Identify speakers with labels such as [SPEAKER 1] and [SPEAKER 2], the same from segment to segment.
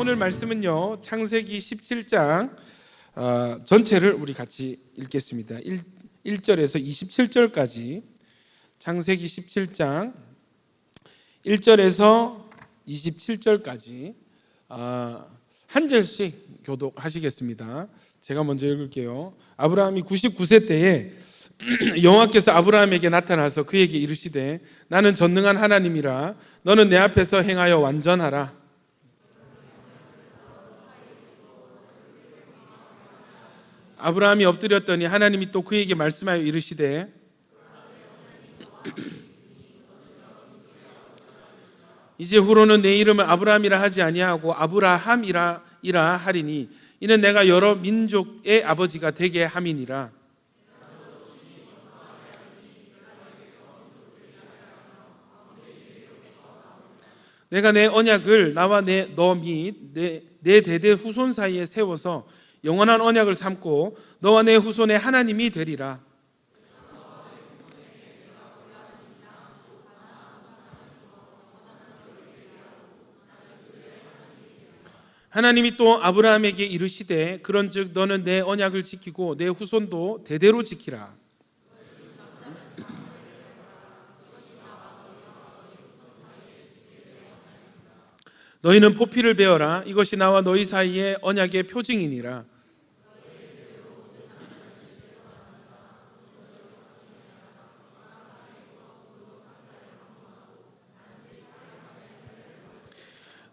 [SPEAKER 1] 오늘 말씀은요, 창세기 17장 전체를 우리 같이 읽겠습니다. 1절에서 27절까지 창세기 17장 1절에서 27절까지 한 절씩 교독하시겠습니다. 제가 먼저 읽을게요. 아브라함이 99세 때에 여호와께서 아브라함에게 나타나서 그에게 이르시되 나는 전능한 하나님이라 너는 내 앞에서 행하여 완전하라. 아브라함이 엎드렸더니 하나님이 또 그에게 말씀하여 이르시되 이제 후로는 내 이름을 아브라함이라 하지 아니하고 아브라함이라 하리니 이는 내가 여러 민족의 아버지가 되게 함이니라. 내가 내 언약을 나와 너 및 내 대대 후손 사이에 세워서 영원한 언약을 삼고 너와 내 후손의 하나님이 되리라. 하나님이 또 아브라함에게 이르시되 그런즉 너는 내 언약을 지키고 내 후손도 대대로 지키라. 너희는 포피를 베어라. 이것이 나와 너희 사이의 언약의 표징이니라.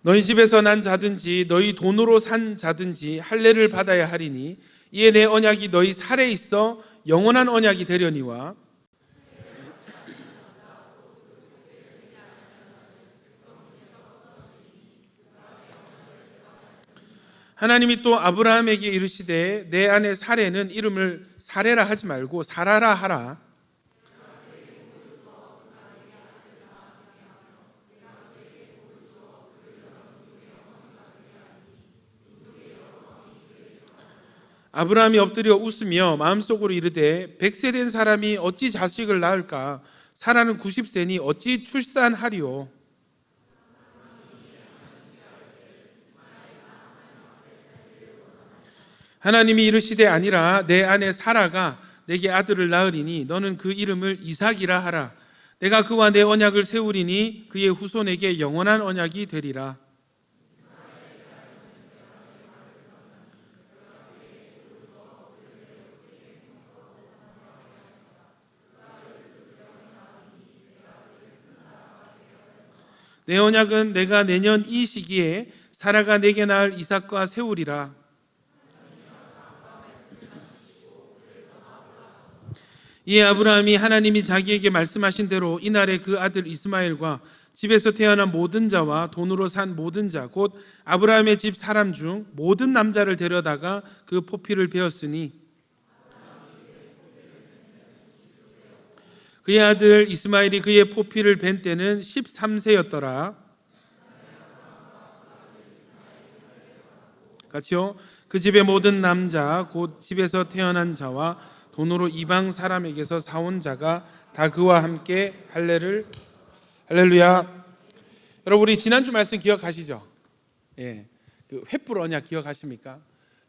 [SPEAKER 1] 너희 집에서 난 자든지 너희 돈으로 산 자든지 할례를 받아야 하리니 이에 내 언약이 너희 살에 있어 영원한 언약이 되려니와 하나님이 또 아브라함에게 이르시되 내 아내 사레는 이름을 사레라 하지 말고 사라라 하라. 아브라함이 엎드려 웃으며 마음속으로 이르되 100세 된 사람이 어찌 자식을 낳을까? 사라는 90세니 어찌 출산하리요? 하나님이 이르시되 아니라 내 아내 사라가 내게 아들을 낳으리니 너는 그 이름을 이삭이라 하라. 내가 그와 내 언약을 세우리니 그의 후손에게 영원한 언약이 되리라. 내 언약은 내가 내년 이 시기에 사라가 내게 낳을 이삭과 세우리라. 이에 아브라함이 하나님이 자기에게 말씀하신 대로 이날에 그 아들 이스마엘과 집에서 태어난 모든 자와 돈으로 산 모든 자 곧 아브라함의 집 사람 중 모든 남자를 데려다가 그 포피를 베었으니 그의 아들 이스마엘이 그의 포피를 벤 때는 13세였더라. 같이요. 그 집의 모든 남자 곧 집에서 태어난 자와 돈으로 이방 사람에게서 사온 자가 다 그와 함께 할렐루야. 여러분 우리 지난주 말씀 기억하시죠? 예, 그 횃불 언약 기억하십니까?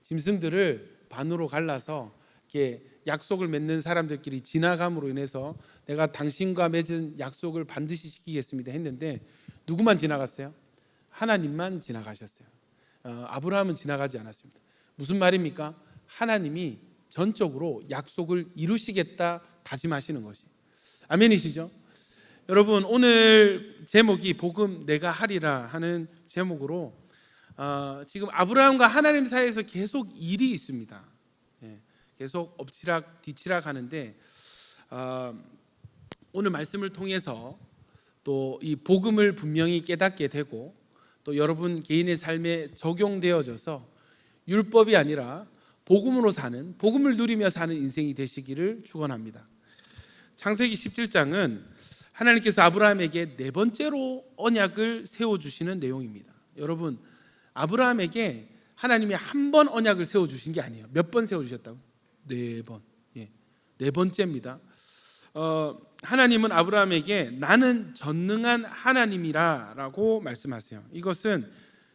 [SPEAKER 1] 짐승들을 반으로 갈라서 이렇게 약속을 맺는 사람들끼리 지나감으로 인해서 내가 당신과 맺은 약속을 반드시 지키겠습니다 했는데 누구만 지나갔어요? 하나님만 지나가셨어요. 아브라함은 지나가지 않았습니다. 무슨 말입니까? 하나님이 전적으로 약속을 이루시겠다 다짐하시는 것이. 아멘이시죠? 여러분 오늘 제목이 복음 내가 하리라 하는 제목으로 지금 아브라함과 하나님 사이에서 계속 일이 있습니다. 계속 엎치락 뒤치락 하는데 오늘 말씀을 통해서 또 이 복음을 분명히 깨닫게 되고 또 여러분 개인의 삶에 적용되어져서 율법이 아니라 복음으로 사는, 복음을 누리며 사는 인생이 되시기를 축원합니다. 창세기 17장은 하나님께서 아브라함에게 네 번째로 언약을 세워주시는 내용입니다. 여러분 아브라함에게 하나님이 한 번 언약을 세워주신 게 아니에요. 몇 번 세워주셨다고? 네 번. 네 번째입니다. 하나님은 아브라함에게 나는 전능한 하나님이라고 말씀하세요. 이것은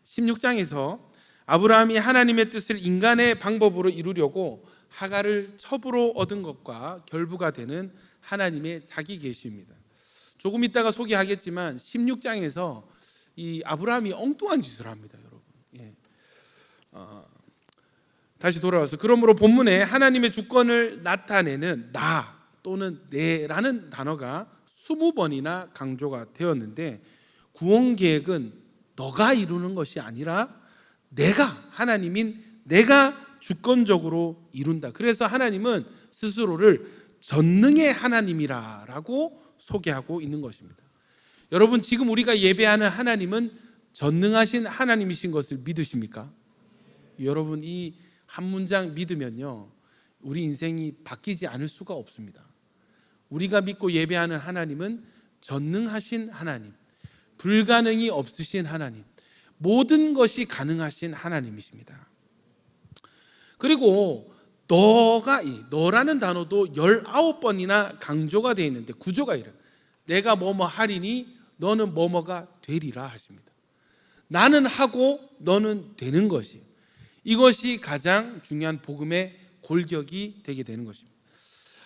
[SPEAKER 1] 16장에서 아브라함이 하나님의 뜻을 인간의 방법으로 이루려고 하갈을 첩으로 얻은 것과 결부가 되는 하나님의 자기 계시입니다. 조금 있다가 소개하겠지만 16장에서 이 아브라함이 엉뚱한 짓을 합니다, 여러분. 다시 돌아와서 그러므로 본문에 하나님의 주권을 나타내는 나 또는 내라는 단어가 20번이나 강조가 되었는데, 구원 계획은 너가 이루는 것이 아니라 내가, 하나님인 내가 주권적으로 이룬다. 그래서 하나님은 스스로를 전능의 하나님이라고 소개하고 있는 것입니다. 여러분, 지금 우리가 예배하는 하나님은 전능하신 하나님이신 것을 믿으십니까? 여러분, 이 한 문장 믿으면요, 우리 인생이 바뀌지 않을 수가 없습니다. 우리가 믿고 예배하는 하나님은 전능하신 하나님, 불가능이 없으신 하나님, 모든 것이 가능하신 하나님이십니다. 그리고 너라는 단어도 19번이나 강조가 되어 있는데 구조가 이래요. 내가 뭐뭐 하리니 너는 뭐뭐가 되리라 하십니다. 나는 하고 너는 되는 것이, 이것이 가장 중요한 복음의 골격이 되게 되는 것입니다.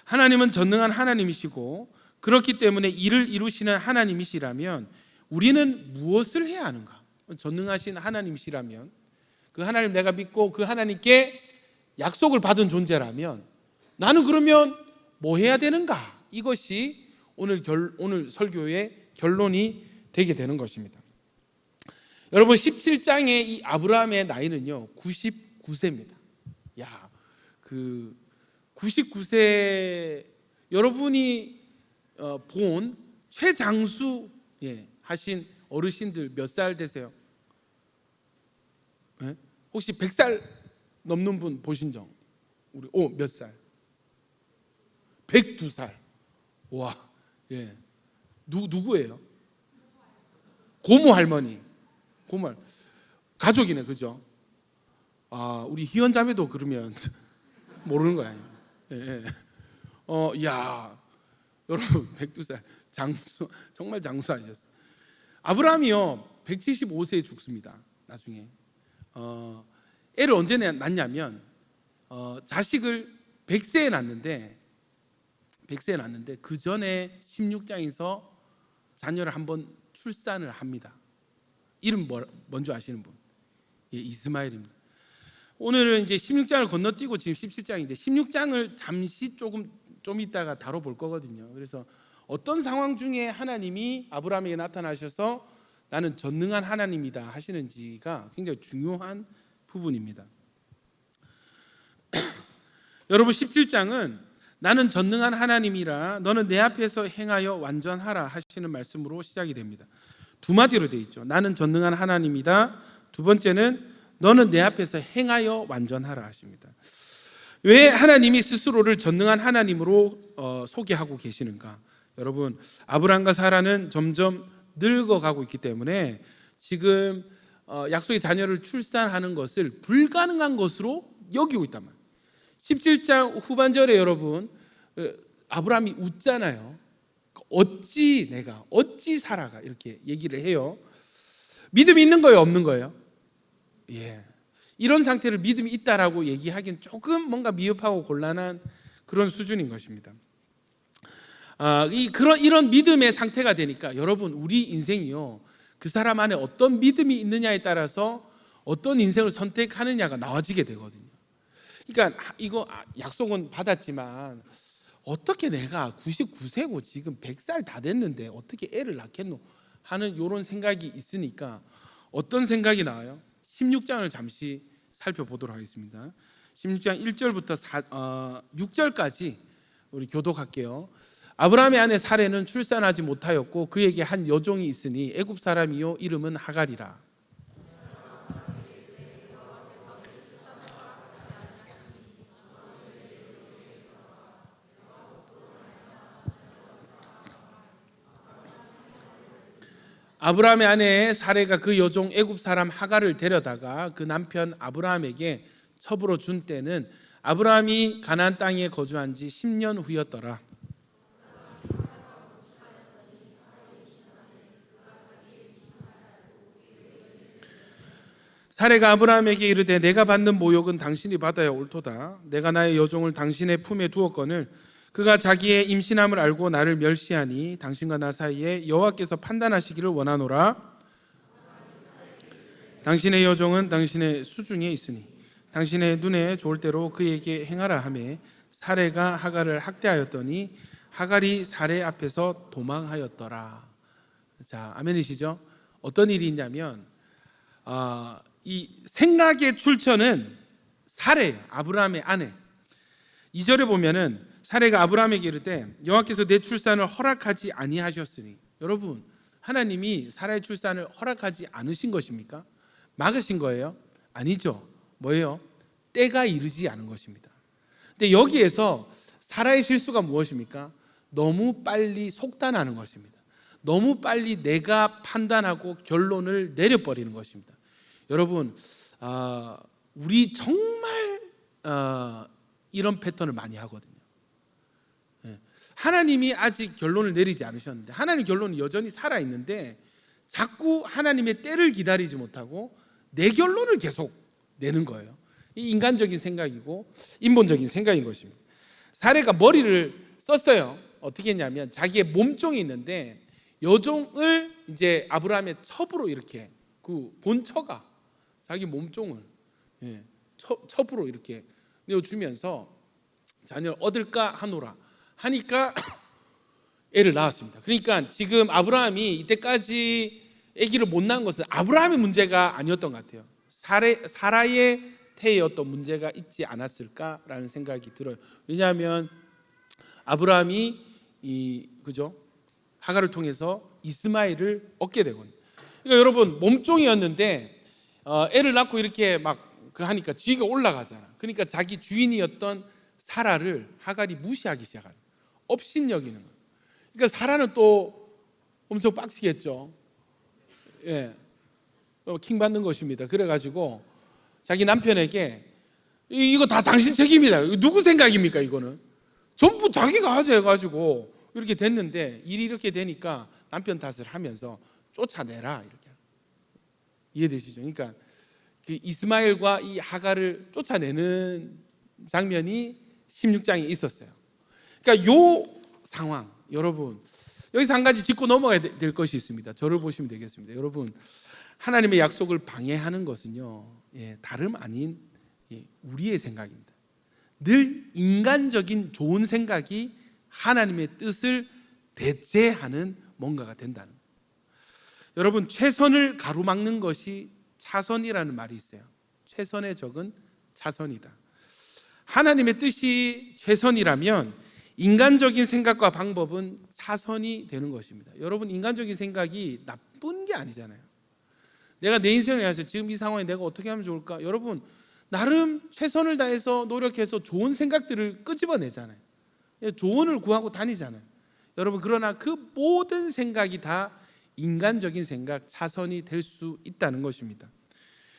[SPEAKER 1] 하나님은 전능한 하나님이시고 그렇기 때문에 일을 이루시는 하나님이시라면 우리는 무엇을 해야 하는가? 전능하신 하나님이시라면, 그 하나님 내가 믿고 그 하나님께 약속을 받은 존재라면 나는 그러면 뭐 해야 되는가? 이것이 오늘 설교의 결론이 되게 되는 것입니다. 여러분, 17장의 이 아브라함의 나이는요 99세입니다. 야, 그 99세 여러분이 본 최장수 하신 어르신들 몇 살 되세요? 네? 혹시 100살 넘는 분 보신 적? 우리 몇 살? 102살. 와, 예. 누구예요? 고모 할머니. 고모 가족이네, 그죠? 아, 우리 희연 자매도 그러면 모르는 거 아니에요? 예. 야, 여러분 102살 장수, 정말 장수하셨어요. 아브라함이요 175세에 죽습니다. 나중에 애를 언제 낳냐면 자식을 100세에 낳는데 그 전에 16장에서 자녀를 한번 출산을 합니다. 이름 먼저 아시는 분? 예, 이스마엘입니다. 오늘은 이제 16장을 건너뛰고 지금 17장인데 16장을 잠시 좀 이따가 다뤄볼 거거든요. 그래서 어떤 상황 중에 하나님이 아브라함에게 나타나셔서 나는 전능한 하나님이다 하시는지가 굉장히 중요한 부분입니다. 여러분, 17장은 나는 전능한 하나님이라 너는 내 앞에서 행하여 완전하라 하시는 말씀으로 시작이 됩니다. 두 마디로 되어 있죠. 나는 전능한 하나님이다. 두 번째는 너는 내 앞에서 행하여 완전하라 하십니다. 왜 하나님이 스스로를 전능한 하나님으로 소개하고 계시는가? 여러분, 아브라함과 사라는 점점 늙어가고 있기 때문에 지금 약속의 자녀를 출산하는 것을 불가능한 것으로 여기고 있단 말이에요. 17장 후반절에 여러분 아브라함이 웃잖아요. 어찌 사라가 이렇게 얘기를 해요. 믿음이 있는 거예요, 없는 거예요? 예. 이런 상태를 믿음이 있다라고 얘기하기는 조금 뭔가 미흡하고 곤란한 그런 수준인 것입니다. 이런 믿음의 상태가 되니까 여러분, 우리 인생이요 그 사람 안에 어떤 믿음이 있느냐에 따라서 어떤 인생을 선택하느냐가 나와지게 되거든요. 그러니까 이거 약속은 받았지만 어떻게 내가 99세고 지금 100살 다 됐는데 어떻게 애를 낳겠노 하는 이런 생각이 있으니까 어떤 생각이 나와요? 16장을 잠시 살펴보도록 하겠습니다. 16장 1절부터 6절까지 우리 교독할게요. 아브라함의 아내 사레는 출산하지 못하였고 그에게 한 여종이 있으니 애굽 사람이요 이름은 하갈이라. 아브라함의 아내 사레가 그 여종 애굽 사람 하갈을 데려다가 그 남편 아브라함에게 첩으로 준 때는 아브라함이 가나안 땅에 거주한 지 10년 후였더라. 사레가 아브라함에게 이르되 내가 받는 모욕은 당신이 받아야 옳도다. 내가 나의 여종을 당신의 품에 두었거늘 그가 자기의 임신함을 알고 나를 멸시하니 당신과 나 사이에 여호와께서 판단하시기를 원하노라. 당신의 여종은 당신의 수중에 있으니 당신의 눈에 좋을 대로 그에게 행하라 하매 사레가 하갈을 학대하였더니 하갈이 사레 앞에서 도망하였더라. 자, 아멘이시죠? 어떤 일이 있냐면 이 생각의 출처는 사레예요. 아브라함의 아내. 2절에 보면은 사레가 아브라함에게 이르되 여호와께서 내 출산을 허락하지 아니하셨으니, 여러분, 하나님이 사라의 출산을 허락하지 않으신 것입니까? 막으신 거예요? 아니죠. 뭐예요? 때가 이르지 않은 것입니다. 근데 여기에서 사라의 실수가 무엇입니까? 너무 빨리 속단하는 것입니다. 너무 빨리 내가 판단하고 결론을 내려버리는 것입니다. 여러분, 우리 정말 이런 패턴을 많이 하거든요. 하나님이 아직 결론을 내리지 않으셨는데, 하나님 결론은 여전히 살아있는데 자꾸 하나님의 때를 기다리지 못하고 내 결론을 계속 내는 거예요. 이 인간적인 생각이고 인본적인 생각인 것입니다. 사레가 머리를 썼어요. 어떻게 했냐면 자기의 몸종이 있는데 여종을 이제 아브라함의 첩으로 이렇게 그 본처가 자기 몸종을 첩으로 이렇게 내어주면서 자녀를 얻을까 하노라 하니까 애를 낳았습니다. 그러니까 지금 아브라함이 이때까지 아기를 못 낳은 것은 아브라함의 문제가 아니었던 것 같아요. 사라의 태에 어떤 문제가 있지 않았을까라는 생각이 들어요. 왜냐하면 아브라함이 그죠? 하갈을 통해서 이스마엘을 얻게 되거든요. 그러니까 여러분, 몸종이었는데 애를 낳고 이렇게 막 그 하니까 지위가 올라가잖아. 그러니까 자기 주인이었던 사라를 하갈이 무시하기 시작하는, 업신여기는 거예요. 그러니까 사라는 또 엄청 빡치겠죠. 킹 받는 것입니다. 그래가지고 자기 남편에게 이거 다 당신 책임이다. 누구 생각입니까? 이거는 전부 자기가 하자 해가지고 이렇게 됐는데, 일이 이렇게 되니까 남편 탓을 하면서 쫓아내라 이렇게. 이해되시죠? 그러니까 그 이스마엘과 이 하갈을 쫓아내는 장면이 16장에 있었어요. 그러니까 요 상황, 여러분, 여기서 한 가지 짚고 넘어가야 될 것이 있습니다. 저를 보시면 되겠습니다. 여러분, 하나님의 약속을 방해하는 것은요, 다름 아닌 우리의 생각입니다. 늘 인간적인 좋은 생각이 하나님의 뜻을 대체하는 뭔가가 된다는 거예요. 여러분, 최선을 가로막는 것이 차선이라는 말이 있어요. 최선의 적은 차선이다. 하나님의 뜻이 최선이라면 인간적인 생각과 방법은 차선이 되는 것입니다. 여러분, 인간적인 생각이 나쁜 게 아니잖아요. 내가 내 인생을 위해서 지금 이 상황에 내가 어떻게 하면 좋을까? 여러분, 나름 최선을 다해서 노력해서 좋은 생각들을 끄집어내잖아요. 조언을 구하고 다니잖아요. 여러분, 그러나 그 모든 생각이 다 인간적인 생각, 차선이 될 수 있다는 것입니다.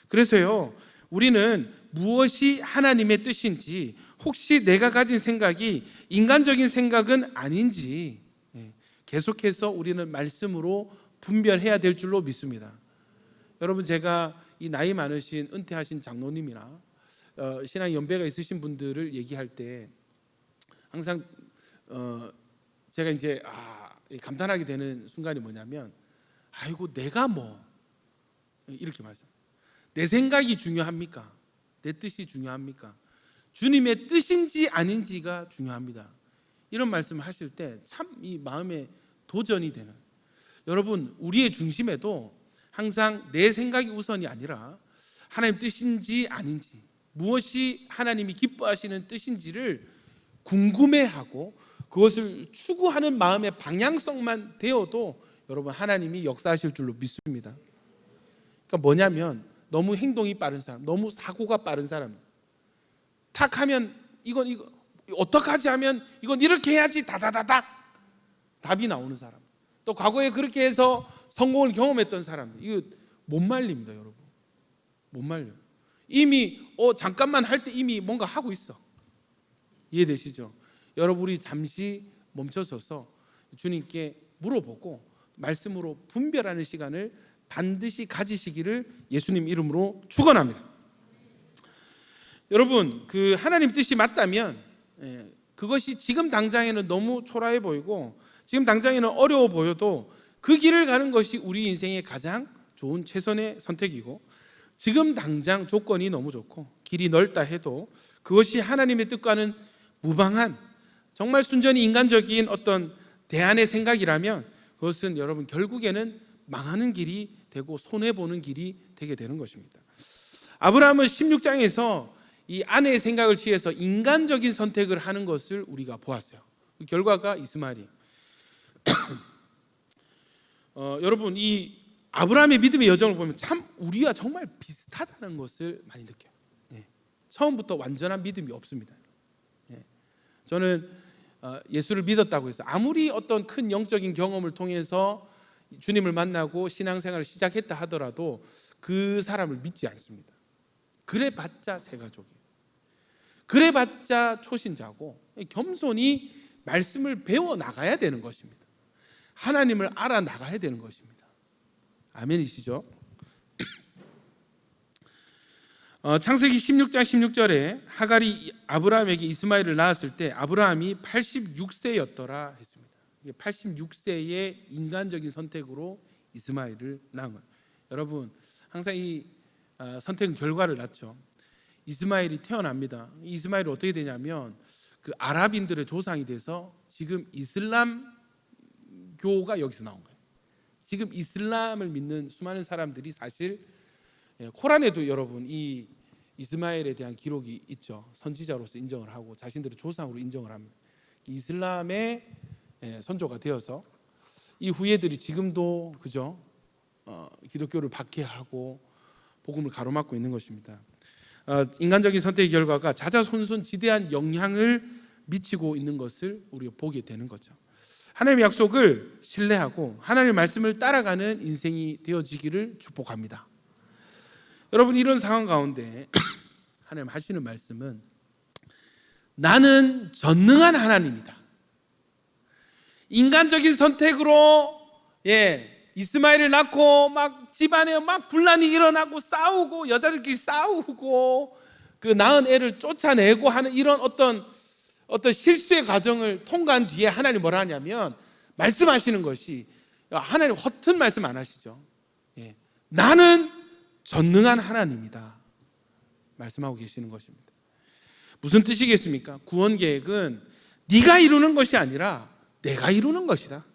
[SPEAKER 1] 그래서요, 우리는 무엇이 하나님의 뜻인지, 혹시 내가 가진 생각이 인간적인 생각은 아닌지 계속해서 우리는 말씀으로 분별해야 될 줄로 믿습니다. 여러분, 제가 이 나이 많으신 은퇴하신 장로님이나 신앙 연배가 있으신 분들을 얘기할 때 항상 제가 이제 감탄하게 되는 순간이 뭐냐면, 아이고 내가 뭐 이렇게 말해요. 내 생각이 중요합니까? 내 뜻이 중요합니까? 주님의 뜻인지 아닌지가 중요합니다. 이런 말씀을 하실 때 참 이 마음에 도전이 되는, 여러분, 우리의 중심에도 항상 내 생각이 우선이 아니라 하나님 뜻인지 아닌지, 무엇이 하나님이 기뻐하시는 뜻인지를 궁금해하고 그것을 추구하는 마음의 방향성만 되어도 여러분, 하나님이 역사하실 줄로 믿습니다. 그러니까 뭐냐면, 너무 행동이 빠른 사람, 너무 사고가 빠른 사람, 탁 하면 이거 어떡하지 하면 이건 이렇게 해야지 다다다닥 답이 나오는 사람, 또 과거에 그렇게 해서 성공을 경험했던 사람들, 이거 못 말립니다. 여러분, 못 말려요. 이미 잠깐만 할 때 이미 뭔가 하고 있어. 이해되시죠? 여러분, 우리 잠시 멈춰서서 주님께 물어보고 말씀으로 분별하는 시간을 반드시 가지시기를 예수님 이름으로 축원합니다. 여러분, 그 하나님 뜻이 맞다면 그것이 지금 당장에는 너무 초라해 보이고 지금 당장에는 어려워 보여도 그 길을 가는 것이 우리 인생의 가장 좋은 최선의 선택이고, 지금 당장 조건이 너무 좋고 길이 넓다 해도 그것이 하나님의 뜻과는 무방한 정말 순전히 인간적인 어떤 대안의 생각이라면 그것은 여러분 결국에는 망하는 길이 되고 손해보는 길이 되게 되는 것입니다. 아브라함은 16장에서 이 아내의 생각을 취해서 인간적인 선택을 하는 것을 우리가 보았어요. 그 결과가 이스마엘이에요. 여러분, 이 아브라함의 믿음의 여정을 보면 참 우리와 정말 비슷하다는 것을 많이 느껴요. 처음부터 완전한 믿음이 없습니다. 저는 예수를 믿었다고 해서 아무리 어떤 큰 영적인 경험을 통해서 주님을 만나고 신앙생활을 시작했다 하더라도 그 사람을 믿지 않습니다. 그래봤자 새 가족이에요. 그래봤자 초신자고, 겸손히 말씀을 배워 나가야 되는 것입니다. 하나님을 알아 나가야 되는 것입니다. 아멘이시죠? 창세기 16장 16절에 하갈이 아브라함에게 이스마엘을 낳았을 때 아브라함이 86세였더라 했습니다. 86세의 인간적인 선택으로 이스마엘을 낳은 거예요. 여러분, 항상 이 선택은 결과를 낳죠. 이스마엘이 태어납니다. 이스마엘이 어떻게 되냐면 그 아랍인들의 조상이 돼서 지금 이슬람교가 여기서 나온 거예요. 지금 이슬람을 믿는 수많은 사람들이 사실 코란에도 여러분 이 이스마엘에 대한 기록이 있죠. 선지자로서 인정을 하고 자신들의 조상으로 인정을 합니다. 이슬람의 선조가 되어서 이 후예들이 지금도 그죠? 기독교를 박해하고 복음을 가로막고 있는 것입니다. 인간적인 선택의 결과가 자자손손 지대한 영향을 미치고 있는 것을 우리가 보게 되는 거죠. 하나님의 약속을 신뢰하고 하나님의 말씀을 따라가는 인생이 되어지기를 축복합니다. 여러분, 이런 상황 가운데 하나님 하시는 말씀은 나는 전능한 하나님이다. 인간적인 선택으로 이스마엘을 낳고 막 집안에 막 분란이 일어나고 싸우고 여자들끼리 싸우고 그 낳은 애를 쫓아내고 하는 이런 어떤 실수의 과정을 통과한 뒤에 하나님 뭐라 하냐면 말씀하시는 것이, 하나님 허튼 말씀 안 하시죠. 나는 전능한 하나님이다 말씀하고 계시는 것입니다. 무슨 뜻이겠습니까? 구원 계획은 네가 이루는 것이 아니라 내가 이루는 것이다.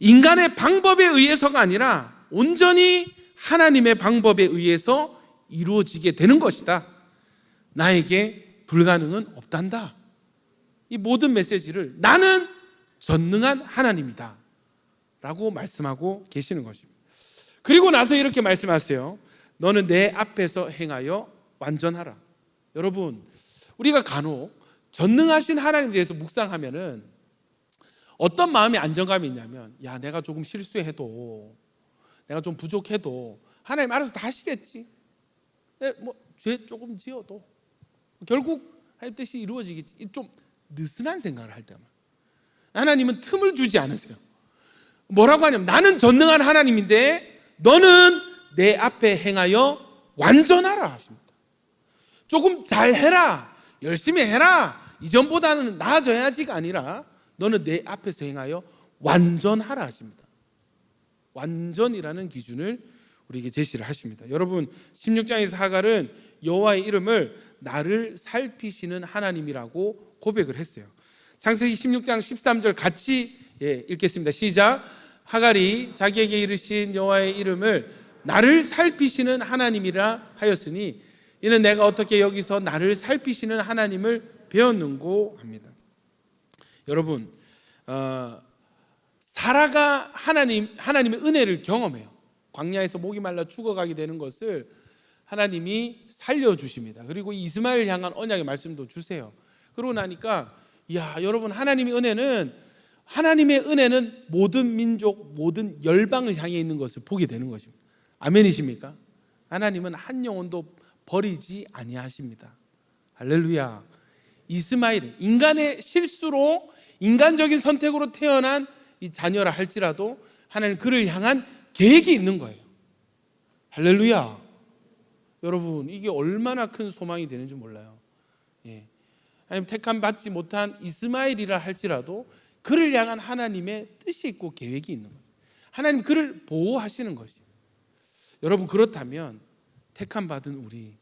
[SPEAKER 1] 인간의 방법에 의해서가 아니라 온전히 하나님의 방법에 의해서 이루어지게 되는 것이다. 나에게 불가능은 없단다. 이 모든 메시지를 나는 전능한 하나님이다 라고 말씀하고 계시는 것입니다. 그리고 나서 이렇게 말씀하세요. 너는 내 앞에서 행하여 완전하라. 여러분, 우리가 간혹 전능하신 하나님에 대해서 묵상하면은 어떤 마음의 안정감이 있냐면, 야, 내가 조금 실수해도, 내가 좀 부족해도 하나님 알아서 다 하시겠지. 죄 조금 지어도 결국 할 뜻이 이루어지겠지. 좀 느슨한 생각을 할 때만 하나님은 틈을 주지 않으세요. 뭐라고 하냐면 나는 전능한 하나님인데 너는 내 앞에 행하여 완전하라 하십니다. 조금 잘해라, 열심히 해라, 이전보다는 나아져야지가 아니라 너는 내 앞에서 행하여 완전하라 하십니다. 완전이라는 기준을 우리에게 제시를 하십니다. 여러분, 16장에서 하갈은 여호와의 이름을 나를 살피시는 하나님이라고 고백을 했어요. 창세기 16장 13절 같이 읽겠습니다. 시작. 하갈이 자기에게 이르신 여호와의 이름을 나를 살피시는 하나님이라 하였으니 이는 내가 어떻게 여기서 나를 살피시는 하나님을 배웠는고 합니다. 여러분, 사라가 하나님의 은혜를 경험해요. 광야에서 목이 말라 죽어가게 되는 것을 하나님이 살려주십니다. 그리고 이스마엘 향한 언약의 말씀도 주세요. 그러고 나니까 여러분, 하나님의 은혜는 모든 민족, 모든 열방을 향해 있는 것을 보게 되는 것입니다. 아멘이십니까? 하나님은 한 영혼도 버리지 아니하십니다. 할렐루야. 이스마엘, 인간의 실수로 인간적인 선택으로 태어난 이 자녀라 할지라도 하나님 그를 향한 계획이 있는 거예요. 할렐루야. 여러분, 이게 얼마나 큰 소망이 되는지 몰라요. 예. 아니면 택함 받지 못한 이스마엘이라 할지라도 그를 향한 하나님의 뜻이 있고 계획이 있는 거예요. 하나님 그를 보호하시는 것이에요. 여러분, 그렇다면 택함 받은 우리,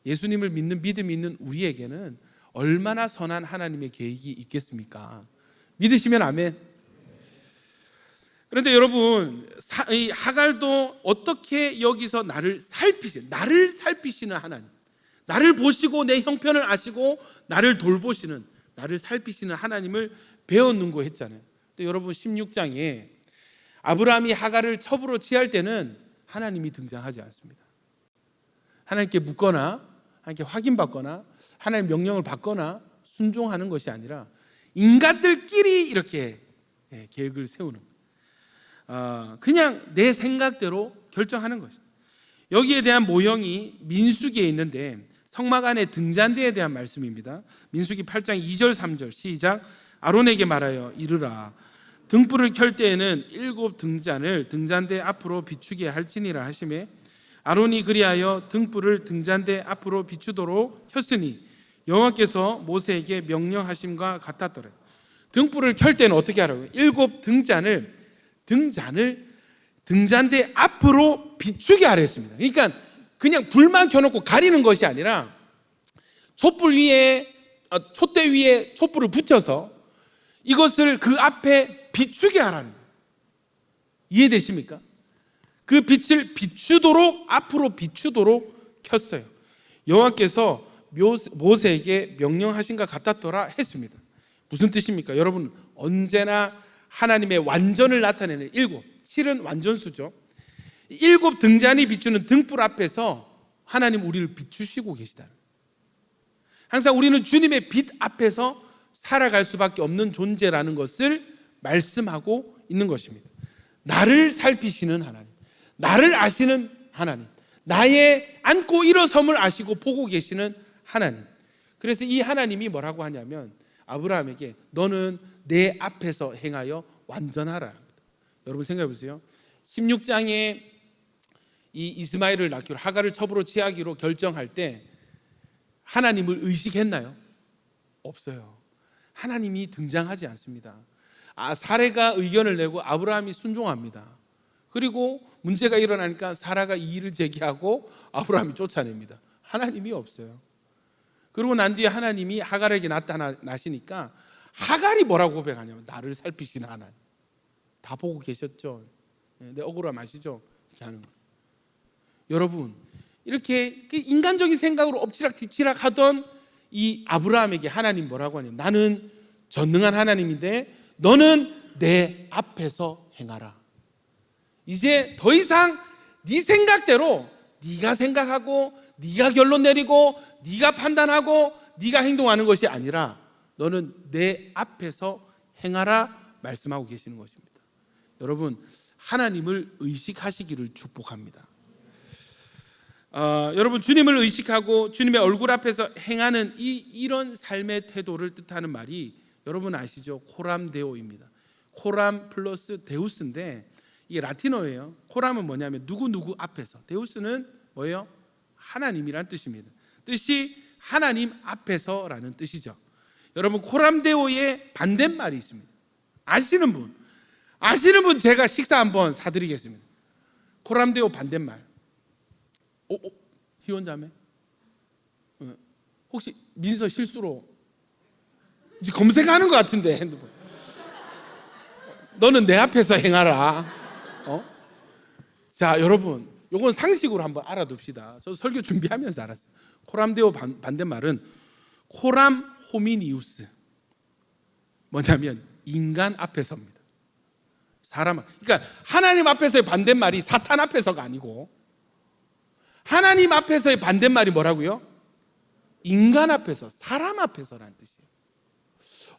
[SPEAKER 1] 예수님을 믿는 믿음이 있는 우리에게는 얼마나 선한 하나님의 계획이 있겠습니까? 믿으시면 아멘. 그런데 여러분, 이 하갈도 어떻게 여기서 나를 살피시는 하나님, 나를 보시고 내 형편을 아시고 나를 돌보시는, 나를 살피시는 하나님을 배웠는고 했잖아요. 근데 여러분, 16장에 아브라함이 하갈을 첩으로 취할 때는 하나님이 등장하지 않습니다. 하나님께 묻거나 하나님께 확인받거나 하나님 명령을 받거나 순종하는 것이 아니라 인간들끼리 이렇게 계획을 세우는 거예요. 그냥 내 생각대로 결정하는 것이죠. 여기에 대한 모형이 민수기에 있는데 성막 안에 등잔대에 대한 말씀입니다. 민수기 8장 2절 3절 시작. 아론에게 말하여 이르라, 등불을 켤 때에는 7 등잔을 등잔대 앞으로 비추게 할지니라 하시매, 아론이 그리하여 등불을 등잔대 앞으로 비추도록 켰으니 여호와께서 모세에게 명령하심과 같았더라. 등불을 켤 때는 어떻게 하라고요? 7 등잔을 등잔대 앞으로 비추게 하라 했습니다. 그러니까 그냥 불만 켜놓고 가리는 것이 아니라 촛대 위에 촛불을 붙여서 이것을 그 앞에 비추게 하라는 거예요. 이해되십니까? 그 빛을 앞으로 비추도록 켰어요. 여호와께서 모세에게 명령하신가 같았더라 했습니다. 무슨 뜻입니까? 여러분, 언제나 하나님의 완전을 나타내는 7은 완전수죠. 7 등잔이 비추는 등불 앞에서 하나님 우리를 비추시고 계시다는, 항상 우리는 주님의 빛 앞에서 살아갈 수밖에 없는 존재라는 것을 말씀하고 있는 것입니다. 나를 살피시는 하나님, 나를 아시는 하나님, 나의 앉고 일어섬을 아시고 보고 계시는 하나님. 그래서 이 하나님이 뭐라고 하냐면 아브라함에게 너는 내 앞에서 행하여 완전하라. 여러분 생각해 보세요. 16장에 이 이스마엘을 낳기로, 하갈을 첩으로 취하기로 결정할 때 하나님을 의식했나요? 없어요. 하나님이 등장하지 않습니다. 사레가 의견을 내고 아브라함이 순종합니다. 그리고 문제가 일어나니까 사라가 이의를 제기하고 아브라함이 쫓아냅니다. 하나님이 없어요. 그러고 난 뒤에 하나님이 하갈에게 나타나시니까 하갈이 뭐라고 고백하냐면 나를 살피시는 하나님, 다 보고 계셨죠? 내 억울함 아시죠? 이렇게 하는 거예요. 여러분, 이렇게 인간적인 생각으로 엎치락뒤치락 하던 이 아브라함에게 하나님 뭐라고 하냐면 나는 전능한 하나님인데 너는 내 앞에서 행하라. 이제 더 이상 네 생각대로 네가 생각하고 네가 결론 내리고 네가 판단하고 네가 행동하는 것이 아니라 너는 내 앞에서 행하라 말씀하고 계시는 것입니다. 여러분, 하나님을 의식하시기를 축복합니다. 여러분, 주님을 의식하고 주님의 얼굴 앞에서 행하는 이런 삶의 태도를 뜻하는 말이 여러분 아시죠? 코람데오입니다. 코람 플러스 데우스인데 이게 라틴어예요. 코람은 뭐냐면 누구 앞에서, 데우스는 뭐예요? 하나님이란 뜻입니다. 뜻이 하나님 앞에서라는 뜻이죠. 여러분, 코람데오의 반대말이 있습니다. 아시는 분 제가 식사 한번 사드리겠습니다. 코람데오 반대말. 희원자매? 혹시 민서 실수로 이제 검색하는 것 같은데 핸드폰. 너는 내 앞에서 행하라. 자, 여러분, 요건 상식으로 한번 알아둡시다. 저 설교 준비하면서 알았어요. 코람데오 반대말은 코람 호미니우스. 뭐냐면 인간 앞에서입니다. 사람, 그러니까 하나님 앞에서의 반대말이 사탄 앞에서가 아니고 하나님 앞에서의 반대말이 뭐라고요? 인간 앞에서, 사람 앞에서라는 뜻이에요.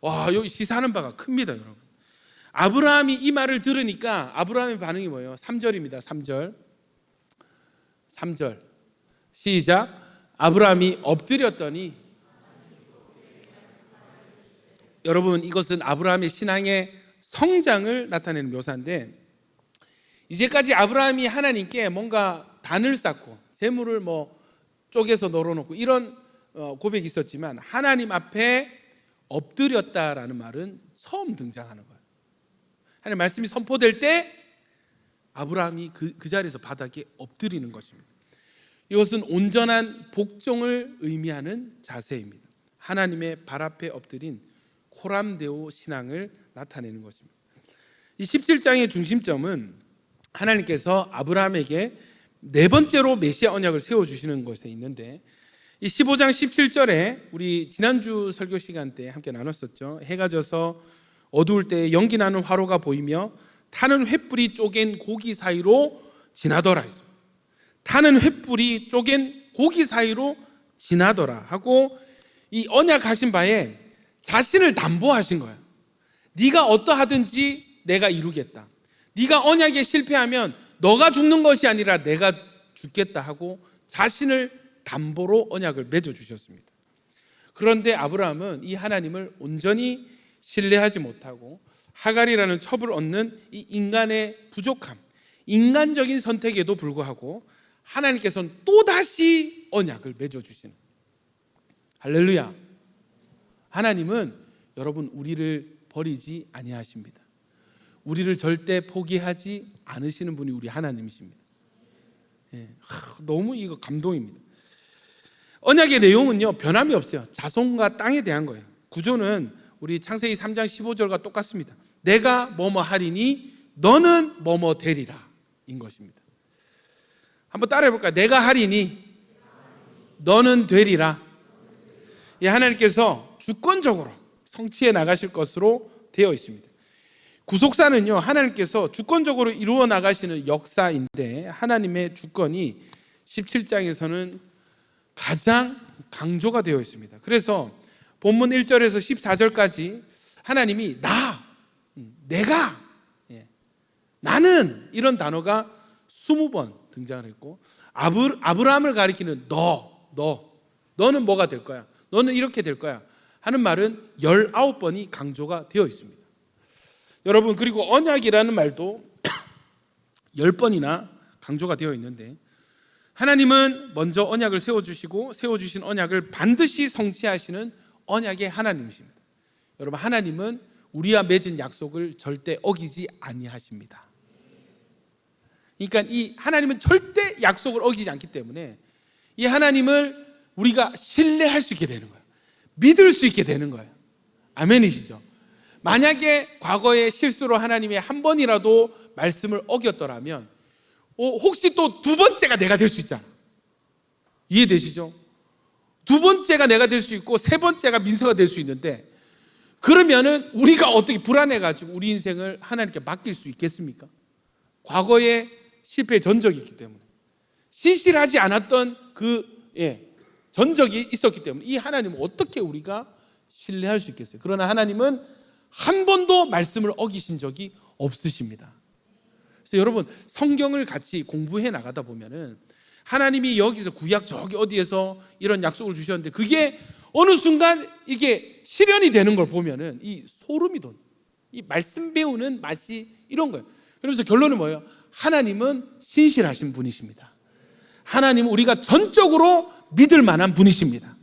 [SPEAKER 1] 와, 여기 시사하는 바가 큽니다, 여러분. 아브라함이 이 말을 들으니까 아브라함의 반응이 뭐예요? 3절입니다. 3절 시작. 아브라함이 엎드렸더니, 여러분, 이것은 아브라함의 신앙의 성장을 나타내는 묘사인데 이제까지 아브라함이 하나님께 뭔가 단을 쌓고 재물을 뭐 쪼개서 널어놓고 이런 고백이 있었지만 하나님 앞에 엎드렸다라는 말은 처음 등장하는 거예요. 하나님 말씀이 선포될 때 아브라함이 그 자리에서 바닥에 엎드리는 것입니다. 이것은 온전한 복종을 의미하는 자세입니다. 하나님의 발 앞에 엎드린 코람데오 신앙을 나타내는 것입니다. 이 17장의 중심점은 하나님께서 아브라함에게 네 번째로 메시아 언약을 세워주시는 것에 있는데, 이 15장 17절에 우리 지난주 설교 시간 때 함께 나눴었죠. 해가 져서 어두울 때 연기 나는 화로가 보이며 타는 횃불이 쪼갠 고기 사이로 지나더라 했습니다. 타는 횃불이 쪼갠 고기 사이로 지나더라 하고 이 언약하신 바에 자신을 담보하신 거예요. 네가 어떠하든지 내가 이루겠다. 네가 언약에 실패하면 너가 죽는 것이 아니라 내가 죽겠다 하고 자신을 담보로 언약을 맺어주셨습니다. 그런데 아브라함은 이 하나님을 온전히 신뢰하지 못하고 하갈이라는 첩을 얻는 이 인간의 부족함, 인간적인 선택에도 불구하고 하나님께서는 또다시 언약을 맺어주시는, 할렐루야. 하나님은 여러분 우리를 버리지 아니하십니다. 우리를 절대 포기하지 않으시는 분이 우리 하나님이십니다. 너무 이거 감동입니다. 언약의 내용은요 변함이 없어요. 자손과 땅에 대한 거예요. 구조는 우리 창세기 3장 15절과 똑같습니다. 내가 뭐뭐 하리니 너는 뭐뭐 되리라 인 것입니다. 한번 따라해 볼까요? 내가 하리니 너는 되리라. 하나님께서 주권적으로 성취해 나가실 것으로 되어 있습니다. 구속사는요 하나님께서 주권적으로 이루어 나가시는 역사인데, 하나님의 주권이 17장에서는 가장 강조가 되어 있습니다. 그래서 본문 1절에서 14절까지 하나님이 내가, 나는 이런 단어가 20번 등장을 했고, 아브라함을 가리키는 너는 뭐가 될 거야, 너는 이렇게 될 거야 하는 말은 19번이 강조가 되어 있습니다. 여러분, 그리고 언약이라는 말도 10번이나 강조가 되어 있는데, 하나님은 먼저 언약을 세워주시고 세워주신 언약을 반드시 성취하시는 언약의 하나님이십니다. 여러분, 하나님은 우리와 맺은 약속을 절대 어기지 아니하십니다. 그러니까 이 하나님은 절대 약속을 어기지 않기 때문에 이 하나님을 우리가 신뢰할 수 있게 되는 거예요. 믿을 수 있게 되는 거예요. 아멘이시죠? 만약에 과거에 실수로 하나님이 한 번이라도 말씀을 어겼더라면 혹시 또 두 번째가 내가 될 수 있잖아. 이해되시죠? 두 번째가 내가 될 수 있고 세 번째가 민서가 될 수 있는데, 그러면은 우리가 어떻게 불안해가지고 우리 인생을 하나님께 맡길 수 있겠습니까? 과거에 실패의 전적이 있기 때문에, 신실하지 않았던 전적이 있었기 때문에 이 하나님은 어떻게 우리가 신뢰할 수 있겠어요? 그러나 하나님은 한 번도 말씀을 어기신 적이 없으십니다. 그래서 여러분, 성경을 같이 공부해 나가다 보면은 하나님이 여기서 구약 저기 어디에서 이런 약속을 주셨는데 그게 어느 순간 이게 실현이 되는 걸 보면은 이 소름이 돋는, 이 말씀 배우는 맛이 이런 거예요. 그러면서 결론은 뭐예요? 하나님은 신실하신 분이십니다. 하나님은 우리가 전적으로 믿을 만한 분이십니다.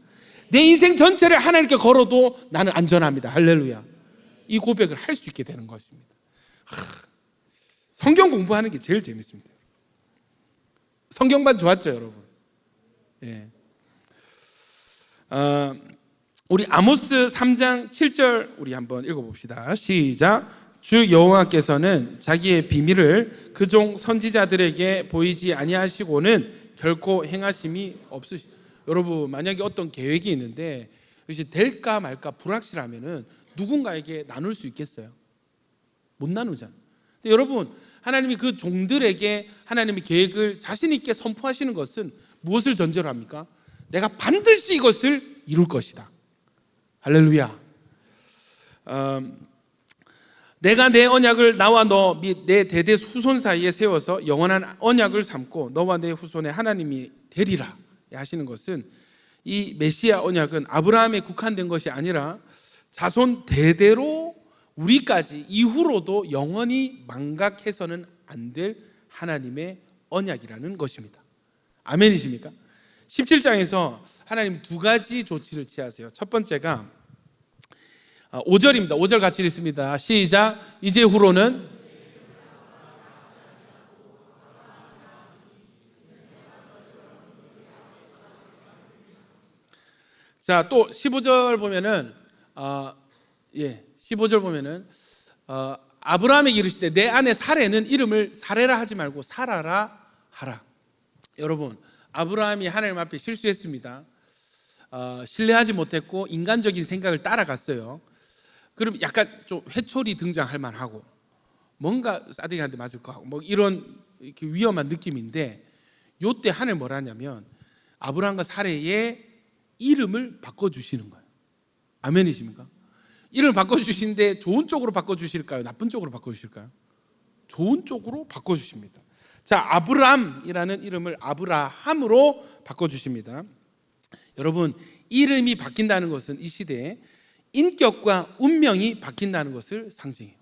[SPEAKER 1] 내 인생 전체를 하나님께 걸어도 나는 안전합니다. 할렐루야. 이 고백을 할 수 있게 되는 것입니다. 성경 공부하는 게 제일 재밌습니다. 성경반 좋았죠, 여러분? 우리 아모스 3장 7절 우리 한번 읽어봅시다. 시작. 주 여호와께서는 자기의 비밀을 그종 선지자들에게 보이지 아니하시고는 결코 행하심이 없으시. 여러분, 만약에 어떤 계획이 있는데 이것이 될까 말까 불확실하면은 누군가에게 나눌 수 있겠어요? 못 나누잖아요. 근데 여러분, 하나님이 그 종들에게 하나님의 계획을 자신 있게 선포하시는 것은 무엇을 전제로 합니까? 내가 반드시 이것을 이룰 것이다. 할렐루야. 내가 내 언약을 나와 너 및 내 대대 후손 사이에 세워서 영원한 언약을 삼고 너와 내 후손의 하나님이 되리라 하시는 것은, 이 메시아 언약은 아브라함에 국한된 것이 아니라 자손 대대로 우리까지 이후로도 영원히 망각해서는 안 될 하나님의 언약이라는 것입니다. 아멘이십니까? 17장에서 하나님 두 가지 조치를 취하세요. 첫 번째가 5절입니다. 5절 같이 읽습니다. 시작. 이제 후로는 자, 또 15절 보면은 15절 보면은 아브라함에게 이르시되 내 아내 사레는 이름을 사레라 하지 말고 사라라 하라. 여러분, 아브라함이 하나님 앞에 실수했습니다. 신뢰하지 못했고 인간적인 생각을 따라갔어요. 그럼 약간 좀 회초리 등장할 만하고 뭔가 싸대기한테 맞을 거 하고 뭐 이런 이렇게 위험한 느낌인데, 요때 하나님 뭐라 하냐면 아브라함과 사레의 이름을 바꿔주시는 거예요. 아멘이십니까? 이름을 바꿔주시는데 좋은 쪽으로 바꿔주실까요? 나쁜 쪽으로 바꿔주실까요? 좋은 쪽으로 바꿔주십니다. 자, 아브람이라는 이름을 아브라함으로 바꿔주십니다. 여러분, 이름이 바뀐다는 것은 이 시대에 인격과 운명이 바뀐다는 것을 상징해요.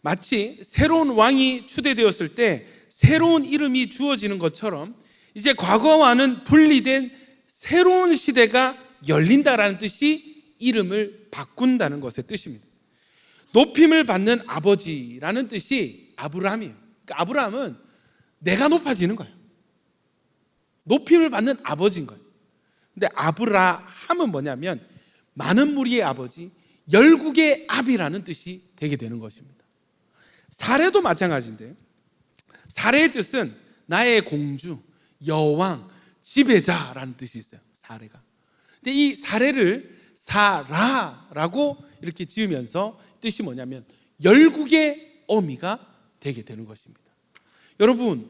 [SPEAKER 1] 마치 새로운 왕이 추대되었을 때 새로운 이름이 주어지는 것처럼 이제 과거와는 분리된 새로운 시대가 열린다라는 뜻이 이름을 바꾼다는 것의 뜻입니다. 높임을 받는 아버지라는 뜻이 아브라함이에요. 그러니까 아브라함은 내가 높아지는 거예요. 높임을 받는 아버지인 거예요. 근데 아브라함은 뭐냐면 많은 무리의 아버지, 열국의 아비라는 뜻이 되게 되는 것입니다. 사레도 마찬가지인데, 사레의 뜻은 나의 공주, 여왕, 지배자라는 뜻이 있어요. 사레가. 근데 이 사레를 사라라고 이렇게 지으면서 뜻이 뭐냐면 열국의 어미가 되게 되는 것입니다. 여러분,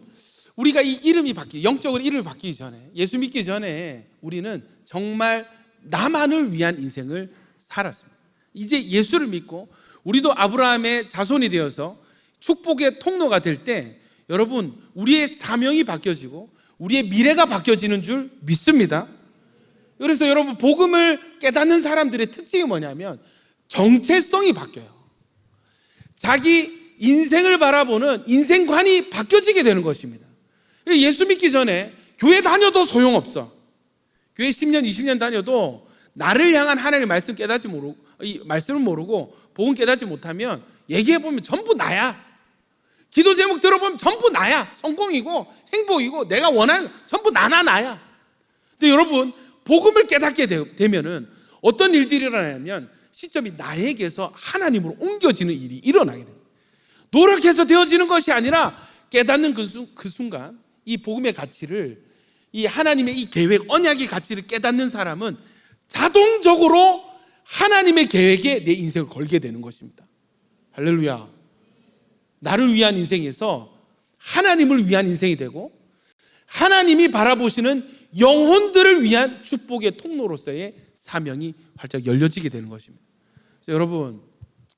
[SPEAKER 1] 우리가 이 이름이 영적으로 이름이 바뀌기 전에, 예수 믿기 전에 우리는 정말 나만을 위한 인생을 살았습니다. 이제 예수를 믿고 우리도 아브라함의 자손이 되어서 축복의 통로가 될 때, 여러분, 우리의 사명이 바뀌어지고 우리의 미래가 바뀌어지는 줄 믿습니다. 그래서 여러분, 복음을 깨닫는 사람들의 특징이 뭐냐면 정체성이 바뀌어요. 자기 인생을 바라보는 인생관이 바뀌어지게 되는 것입니다. 예수 믿기 전에 교회 다녀도 소용없어. 교회 10년, 20년 다녀도 나를 향한 하나님의 말씀 깨닫지 모르고, 이 말씀을 모르고 복음 깨닫지 못하면 얘기해보면 전부 나야. 기도 제목 들어보면 전부 나야. 성공이고 행복이고 내가 원하는 전부 나야. 근데 여러분, 복음을 깨닫게 되면은 어떤 일들이 일어나냐면 시점이 나에게서 하나님으로 옮겨지는 일이 일어나게 됩니다. 노력해서 되어지는 것이 아니라 깨닫는 그 순간 이 복음의 가치를, 이 하나님의 이 계획, 언약의 가치를 깨닫는 사람은 자동적으로 하나님의 계획에 내 인생을 걸게 되는 것입니다. 할렐루야. 나를 위한 인생에서 하나님을 위한 인생이 되고 하나님이 바라보시는 영혼들을 위한 축복의 통로로서의 사명이 활짝 열려지게 되는 것입니다. 여러분,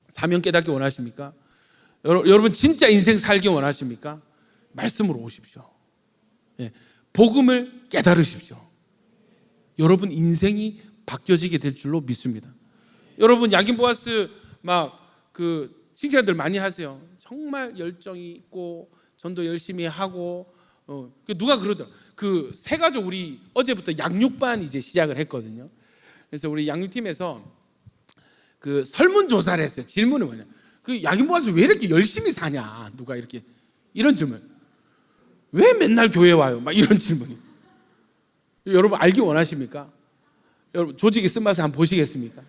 [SPEAKER 1] 사명 깨닫기 원하십니까? 여러분, 진짜 인생 살기 원하십니까? 말씀으로 오십시오. 복음을 깨달으십시오. 여러분 인생이 바뀌어지게 될 줄로 믿습니다. 여러분, 야긴 보아스 칭찬들 많이 하세요. 정말 열정이 있고 전도 열심히 하고, 누가 그러더라. 새 가족 우리 어제부터 양육반 이제 시작을 했거든요. 그래서 우리 양육팀에서 설문조사를 했어요. 질문이 뭐냐? 야긴 보아스 왜 이렇게 열심히 사냐? 누가 이렇게 이런 질문. 왜 맨날 교회 와요? 막 이런 질문이. 여러분, 알기 원하십니까? 여러분, 조직이 쓴맛을 한번 보시겠습니까?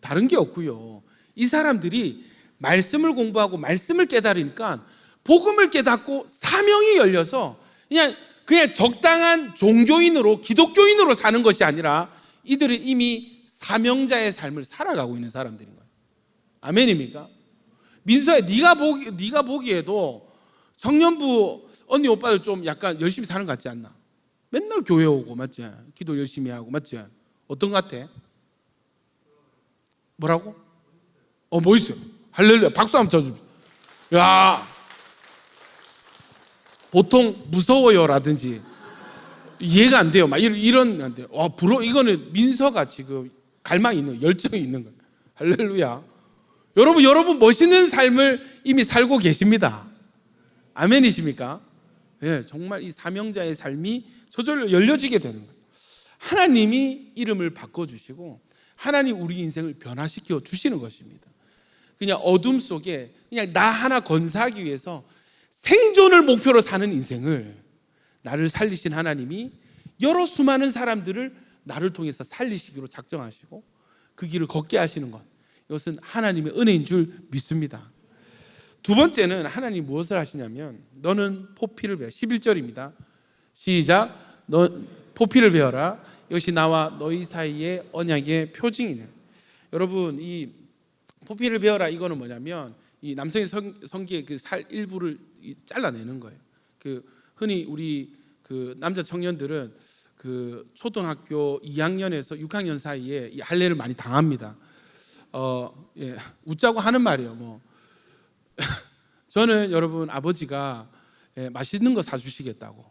[SPEAKER 1] 다른 게 없고요. 이 사람들이 말씀을 공부하고 말씀을 깨달으니까 복음을 깨닫고 사명이 열려서 그냥 적당한 종교인으로, 기독교인으로 사는 것이 아니라 이들은 이미 사명자의 삶을 살아가고 있는 사람들인 거예요. 아멘입니까? 민서야, 네가 보기에도 청년부 언니 오빠들 좀 약간 열심히 사는 것 같지 않나? 맨날 교회 오고, 맞지? 기도 열심히 하고, 맞지? 어떤 것 같아? 뭐라고? 멋있어요. 할렐루야. 박수 한번 쳐줍시다. 야, 보통 무서워요라든지 이해가 안 돼요. 막 이런 안 돼요. 이거는 민서가 지금 갈망이 있는, 열정이 있는 거예요. 할렐루야. 여러분 멋있는 삶을 이미 살고 계십니다. 아멘이십니까? 예, 정말 이 사명자의 삶이 저절로 열려지게 되는 거예요. 하나님이 이름을 바꿔주시고 하나님 우리 인생을 변화시켜 주시는 것입니다. 그냥 어둠 속에 그냥 나 하나 건사하기 위해서 생존을 목표로 사는 인생을 나를 살리신 하나님이 여러 수많은 사람들을 나를 통해서 살리시기로 작정하시고 그 길을 걷게 하시는 것, 이것은 하나님의 은혜인 줄 믿습니다. 두 번째는 하나님이 무엇을 하시냐면 너는 포피를 배워. 11절입니다. 시작. 너 포피를 배워라. 이것이 나와 너희 사이의 언약의 표징이네. 여러분, 이 포피를 배워라 이거는 뭐냐면 이 남성의 성기의 그 살 일부를 잘라내는 거예요. 그 흔히 우리 그 남자 청년들은 그 초등학교 2학년에서 6학년 사이에 이 할례를 많이 당합니다. 예, 웃자고 하는 말이에요. 뭐 저는 여러분 아버지가 맛있는 거 사주시겠다고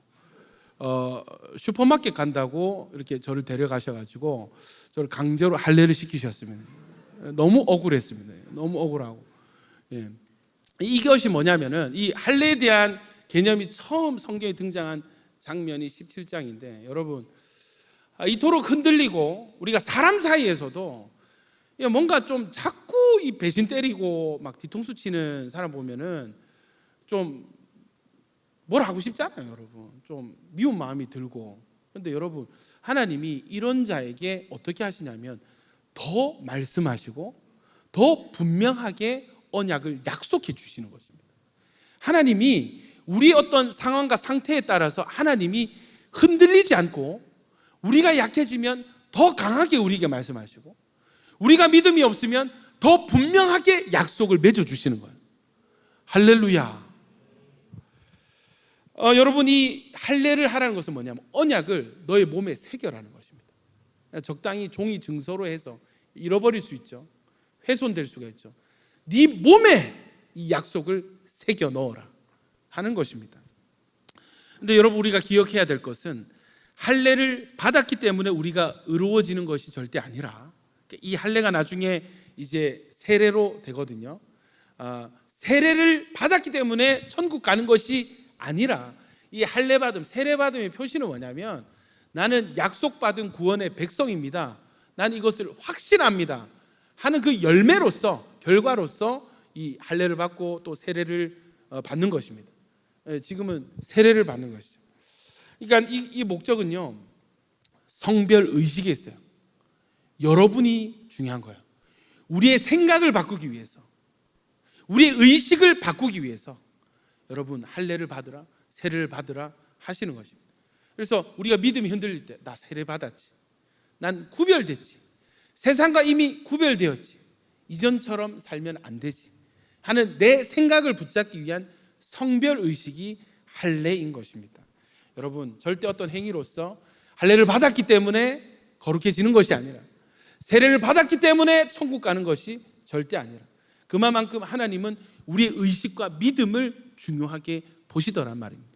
[SPEAKER 1] 슈퍼마켓 간다고 이렇게 저를 데려가셔가지고 저를 강제로 할례를 시키셨습니다. 너무 억울했습니다. 너무 억울하고. 예. 이것이 뭐냐면은 이 할례에 대한 개념이 처음 성경에 등장한 장면이 17장인데 여러분 이토록 흔들리고 우리가 사람 사이에서도 뭔가 좀 자꾸 이 배신 때리고 막 뒤통수 치는 사람 보면은 좀 뭘 하고 싶잖아요, 여러분. 좀 미운 마음이 들고. 그런데 여러분, 하나님이 이런 자에게 어떻게 하시냐면 더 말씀하시고 더 분명하게 언약을 약속해 주시는 것입니다. 하나님이 우리 어떤 상황과 상태에 따라서 하나님이 흔들리지 않고 우리가 약해지면 더 강하게 우리에게 말씀하시고 우리가 믿음이 없으면 더 분명하게 약속을 맺어주시는 거예요. 할렐루야. 여러분, 이 할례를 하라는 것은 뭐냐면 언약을 너의 몸에 새겨라는 것입니다. 적당히 종이 증서로 해서 잃어버릴 수 있죠. 훼손될 수가 있죠. 네 몸에 이 약속을 새겨 넣어라 하는 것입니다. 근데 여러분, 우리가 기억해야 될 것은 할례를 받았기 때문에 우리가 의로워지는 것이 절대 아니라 이 할례가 나중에 이제 세례로 되거든요. 세례를 받았기 때문에 천국 가는 것이 아니라 이 할례 받음, 세례 받음의 표시는 뭐냐면 나는 약속받은 구원의 백성입니다. 난 이것을 확신합니다 하는 그 열매로서, 결과로서 이 할례를 받고 또 세례를 받는 것입니다. 지금은 세례를 받는 것이죠. 그러니까 이 목적은요, 성별 의식에 있어요. 여러분이 중요한 거예요. 우리의 생각을 바꾸기 위해서, 우리의 의식을 바꾸기 위해서 여러분 할례를 받으라, 세례를 받으라 하시는 것입니다. 그래서 우리가 믿음이 흔들릴 때 나 세례 받았지, 난 구별됐지, 세상과 이미 구별되었지, 이전처럼 살면 안 되지 하는 내 생각을 붙잡기 위한 성별의식이 할례인 것입니다. 여러분, 절대 어떤 행위로서 할례를 받았기 때문에 거룩해지는 것이 아니라 세례를 받았기 때문에 천국 가는 것이 절대 아니라 그만큼 하나님은 우리의 의식과 믿음을 중요하게 보시더란 말입니다.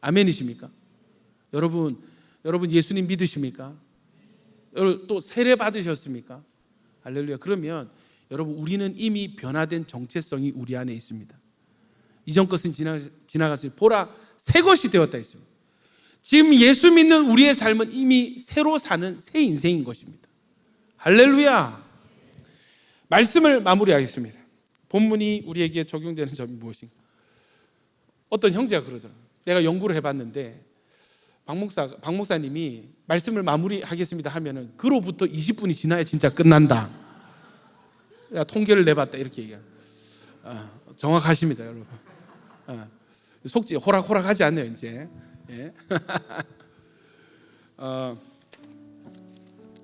[SPEAKER 1] 아멘이십니까? 여러분 예수님 믿으십니까? 여러분 또 세례 받으셨습니까? 할렐루야. 그러면 여러분 우리는 이미 변화된 정체성이 우리 안에 있습니다. 이전 것은 지나갔으니 보라 새 것이 되었다 했습니다. 지금 예수 믿는 우리의 삶은 이미 새로 사는 새 인생인 것입니다. 할렐루야. 말씀을 마무리하겠습니다. 본문이 우리에게 적용되는 점이 무엇인가? 어떤 형제가 그러더라고요. 내가 연구를 해봤는데 박 목사님이 말씀을 마무리하겠습니다 하면은 그로부터 20분이 지나야 진짜 끝난다. 야, 통계를 내봤다 이렇게 얘기해요. 정확하십니다, 여러분. 속지 호락호락하지 않네요, 이제. 예.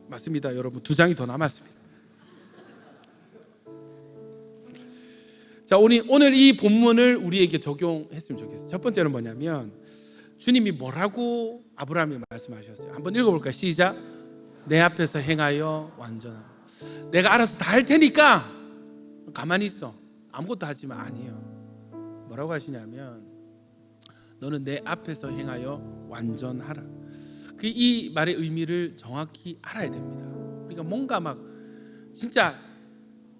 [SPEAKER 1] 맞습니다, 여러분. 2장이 더 남았습니다. 자, 오늘 이 본문을 우리에게 적용했으면 좋겠어요. 첫 번째는 뭐냐면 주님이 뭐라고 아브라함이 말씀하셨어요. 한번 읽어볼까요? 시작. 내 앞에서 행하여 완전하라. 내가 알아서 다 할 테니까 가만히 있어. 아무것도 하지 마. 아니에요. 뭐라고 하시냐면 너는 내 앞에서 행하여 완전하라. 이 말의 의미를 정확히 알아야 됩니다. 우리가 뭔가 막 진짜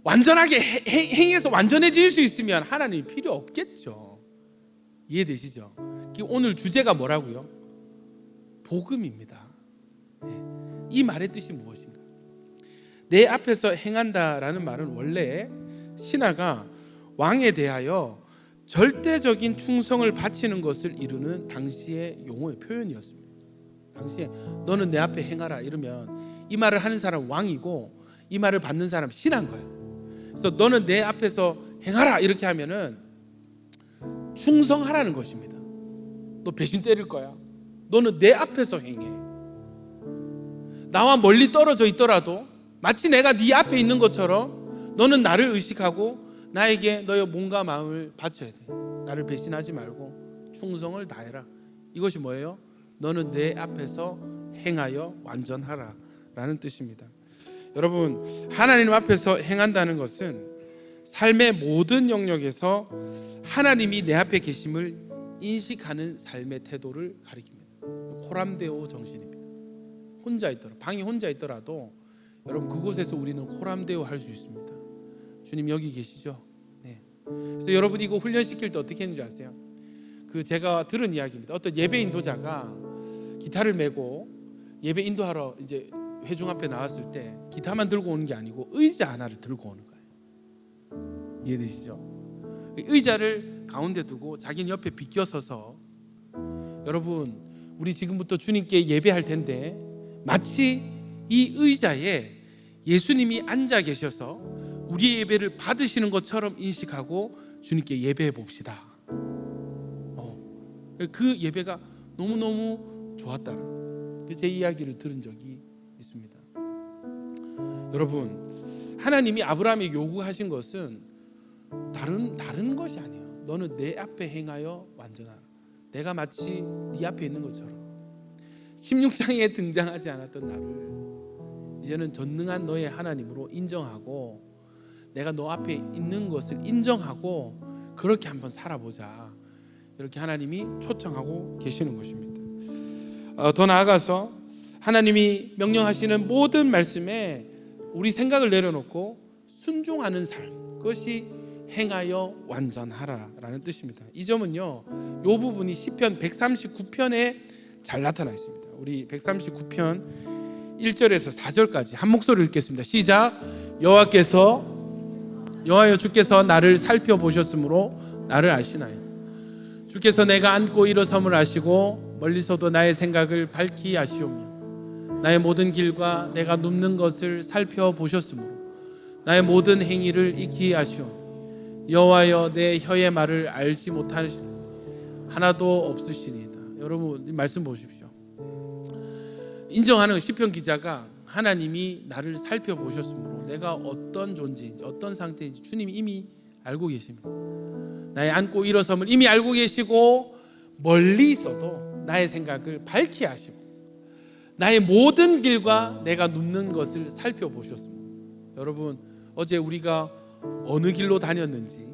[SPEAKER 1] 완전하게 행해서 완전해질 수 있으면 하나님이 필요 없겠죠. 이해되시죠? 지금 오늘 주제가 뭐라고요? 복음입니다. 이 말의 뜻이 무엇인가? 내 앞에서 행한다라는 말은 원래 신하가 왕에 대하여 절대적인 충성을 바치는 것을 이루는 당시의 용어의 표현이었습니다. 당시에 너는 내 앞에 행하라 이러면 이 말을 하는 사람 왕이고 이 말을 받는 사람 신한 거예요. 그래서 너는 내 앞에서 행하라 이렇게 하면은 충성하라는 것입니다. 너 배신 때릴 거야. 너는 내 앞에서 행해. 나와 멀리 떨어져 있더라도 마치 내가 네 앞에 있는 것처럼 너는 나를 의식하고 나에게 너의 몸과 마음을 바쳐야 돼. 나를 배신하지 말고 충성을 다해라. 이것이 뭐예요? 너는 내 앞에서 행하여 완전하라 라는 뜻입니다. 여러분, 하나님 앞에서 행한다는 것은 삶의 모든 영역에서 하나님이 내 앞에 계심을 인식하는 삶의 태도를 가리킵니다. 코람데오 정신입니다. 방에 혼자 있더라도 여러분 그곳에서 우리는 코람데오 할 수 있습니다. 주님 여기 계시죠? 네. 그래서 여러분 이거 훈련시킬 때 어떻게 했는지 아세요? 제가 들은 이야기입니다. 어떤 예배 인도자가 기타를 메고 예배 인도하러 이제 회중 앞에 나왔을 때 기타만 들고 오는 게 아니고 의자 하나를 들고 오는 거예요. 이해되시죠? 의자를 가운데 두고 자기는 옆에 비껴서서 여러분 우리 지금부터 주님께 예배할 텐데 마치 이 의자에 예수님이 앉아 계셔서 우리의 예배를 받으시는 것처럼 인식하고 주님께 예배해 봅시다. 그 예배가 너무너무 좋았다는 제 이야기를 들은 적이 있습니다. 여러분, 하나님이 아브라함에게 요구하신 것은 다른 것이 아니에요. 너는 내 앞에 행하여 완전하라. 내가 마치 네 앞에 있는 것처럼 16장에 등장하지 않았던 나를 이제는 전능한 너의 하나님으로 인정하고 내가 너 앞에 있는 것을 인정하고 그렇게 한번 살아보자. 이렇게 하나님이 초청하고 계시는 것입니다. 더 나아가서 하나님이 명령하시는 모든 말씀에 우리 생각을 내려놓고 순종하는 삶, 그것이 행하여 완전하라라는 뜻입니다. 이 점은요, 이 부분이 시편 139편에 잘 나타나 있습니다. 우리 139편 1절에서 4절까지 한 목소리를 읽겠습니다. 시작. 여호와여 주께서 나를 살펴보셨으므로 나를 아시나요? 주께서 내가 앉고 일어섬을 아시고 멀리서도 나의 생각을 밝히 아시오며 나의 모든 길과 내가 눕는 것을 살펴보셨으므로 나의 모든 행위를 익히 아시오니 여호와여 내 혀의 말을 알지 못하시니 하나도 없으시니이다. 여러분 이 말씀 보십시오. 인정하는 시편 기자가 하나님이 나를 살펴보셨으므로 내가 어떤 존재인지 어떤 상태인지 주님이 이미 알고 계십니다. 나의 앉고 일어섬을 이미 알고 계시고 멀리 있어도 나의 생각을 밝히 아시고 나의 모든 길과 내가 눕는 것을 살펴보셨습니다. 여러분 어제 우리가 어느 길로 다녔는지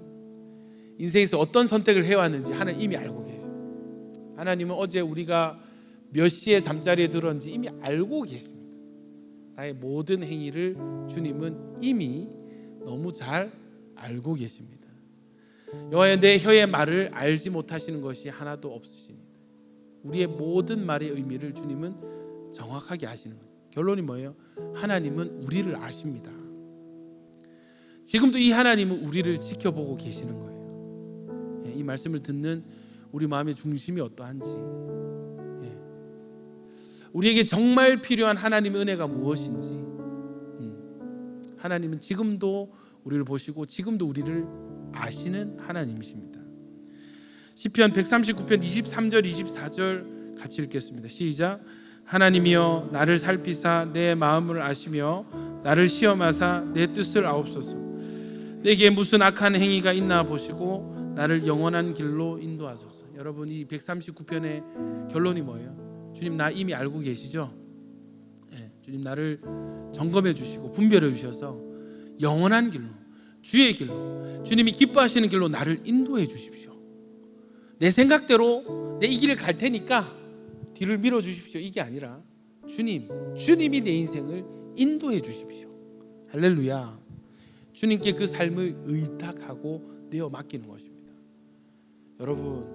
[SPEAKER 1] 인생에서 어떤 선택을 해왔는지 하나님 이미 알고 계십니다. 하나님은 어제 우리가 몇 시에 잠자리에 들었는지 이미 알고 계십니다. 나의 모든 행위를 주님은 이미 너무 잘 알고 계십니다. 여호와여 내 혀의 말을 알지 못하시는 것이 하나도 없으십니다. 우리의 모든 말의 의미를 주님은 정확하게 아시는 거예요. 결론이 뭐예요? 하나님은 우리를 아십니다. 지금도 이 하나님은 우리를 지켜보고 계시는 거예요. 이 말씀을 듣는 우리 마음의 중심이 어떠한지, 우리에게 정말 필요한 하나님의 은혜가 무엇인지, 하나님은 지금도 우리를 보시고 지금도 우리를 아시는 하나님이십니다. 시편 139편 23절 24절 같이 읽겠습니다. 시작. 하나님이여 나를 살피사 내 마음을 아시며 나를 시험하사 내 뜻을 아옵소서. 내게 무슨 악한 행위가 있나 보시고 나를 영원한 길로 인도하소서. 여러분 이 139편의 결론이 뭐예요? 주님 나 이미 알고 계시죠? 주님 나를 점검해 주시고 분별해 주셔서 영원한 길로, 주의 길로, 주님이 기뻐하시는 길로 나를 인도해 주십시오. 내 생각대로 내 이 길을 갈 테니까 뒤를 밀어 주십시오. 이게 아니라 주님이 내 인생을 인도해 주십시오. 할렐루야. 주님께 그 삶을 의탁하고 내어 맡기는 것입니다. 여러분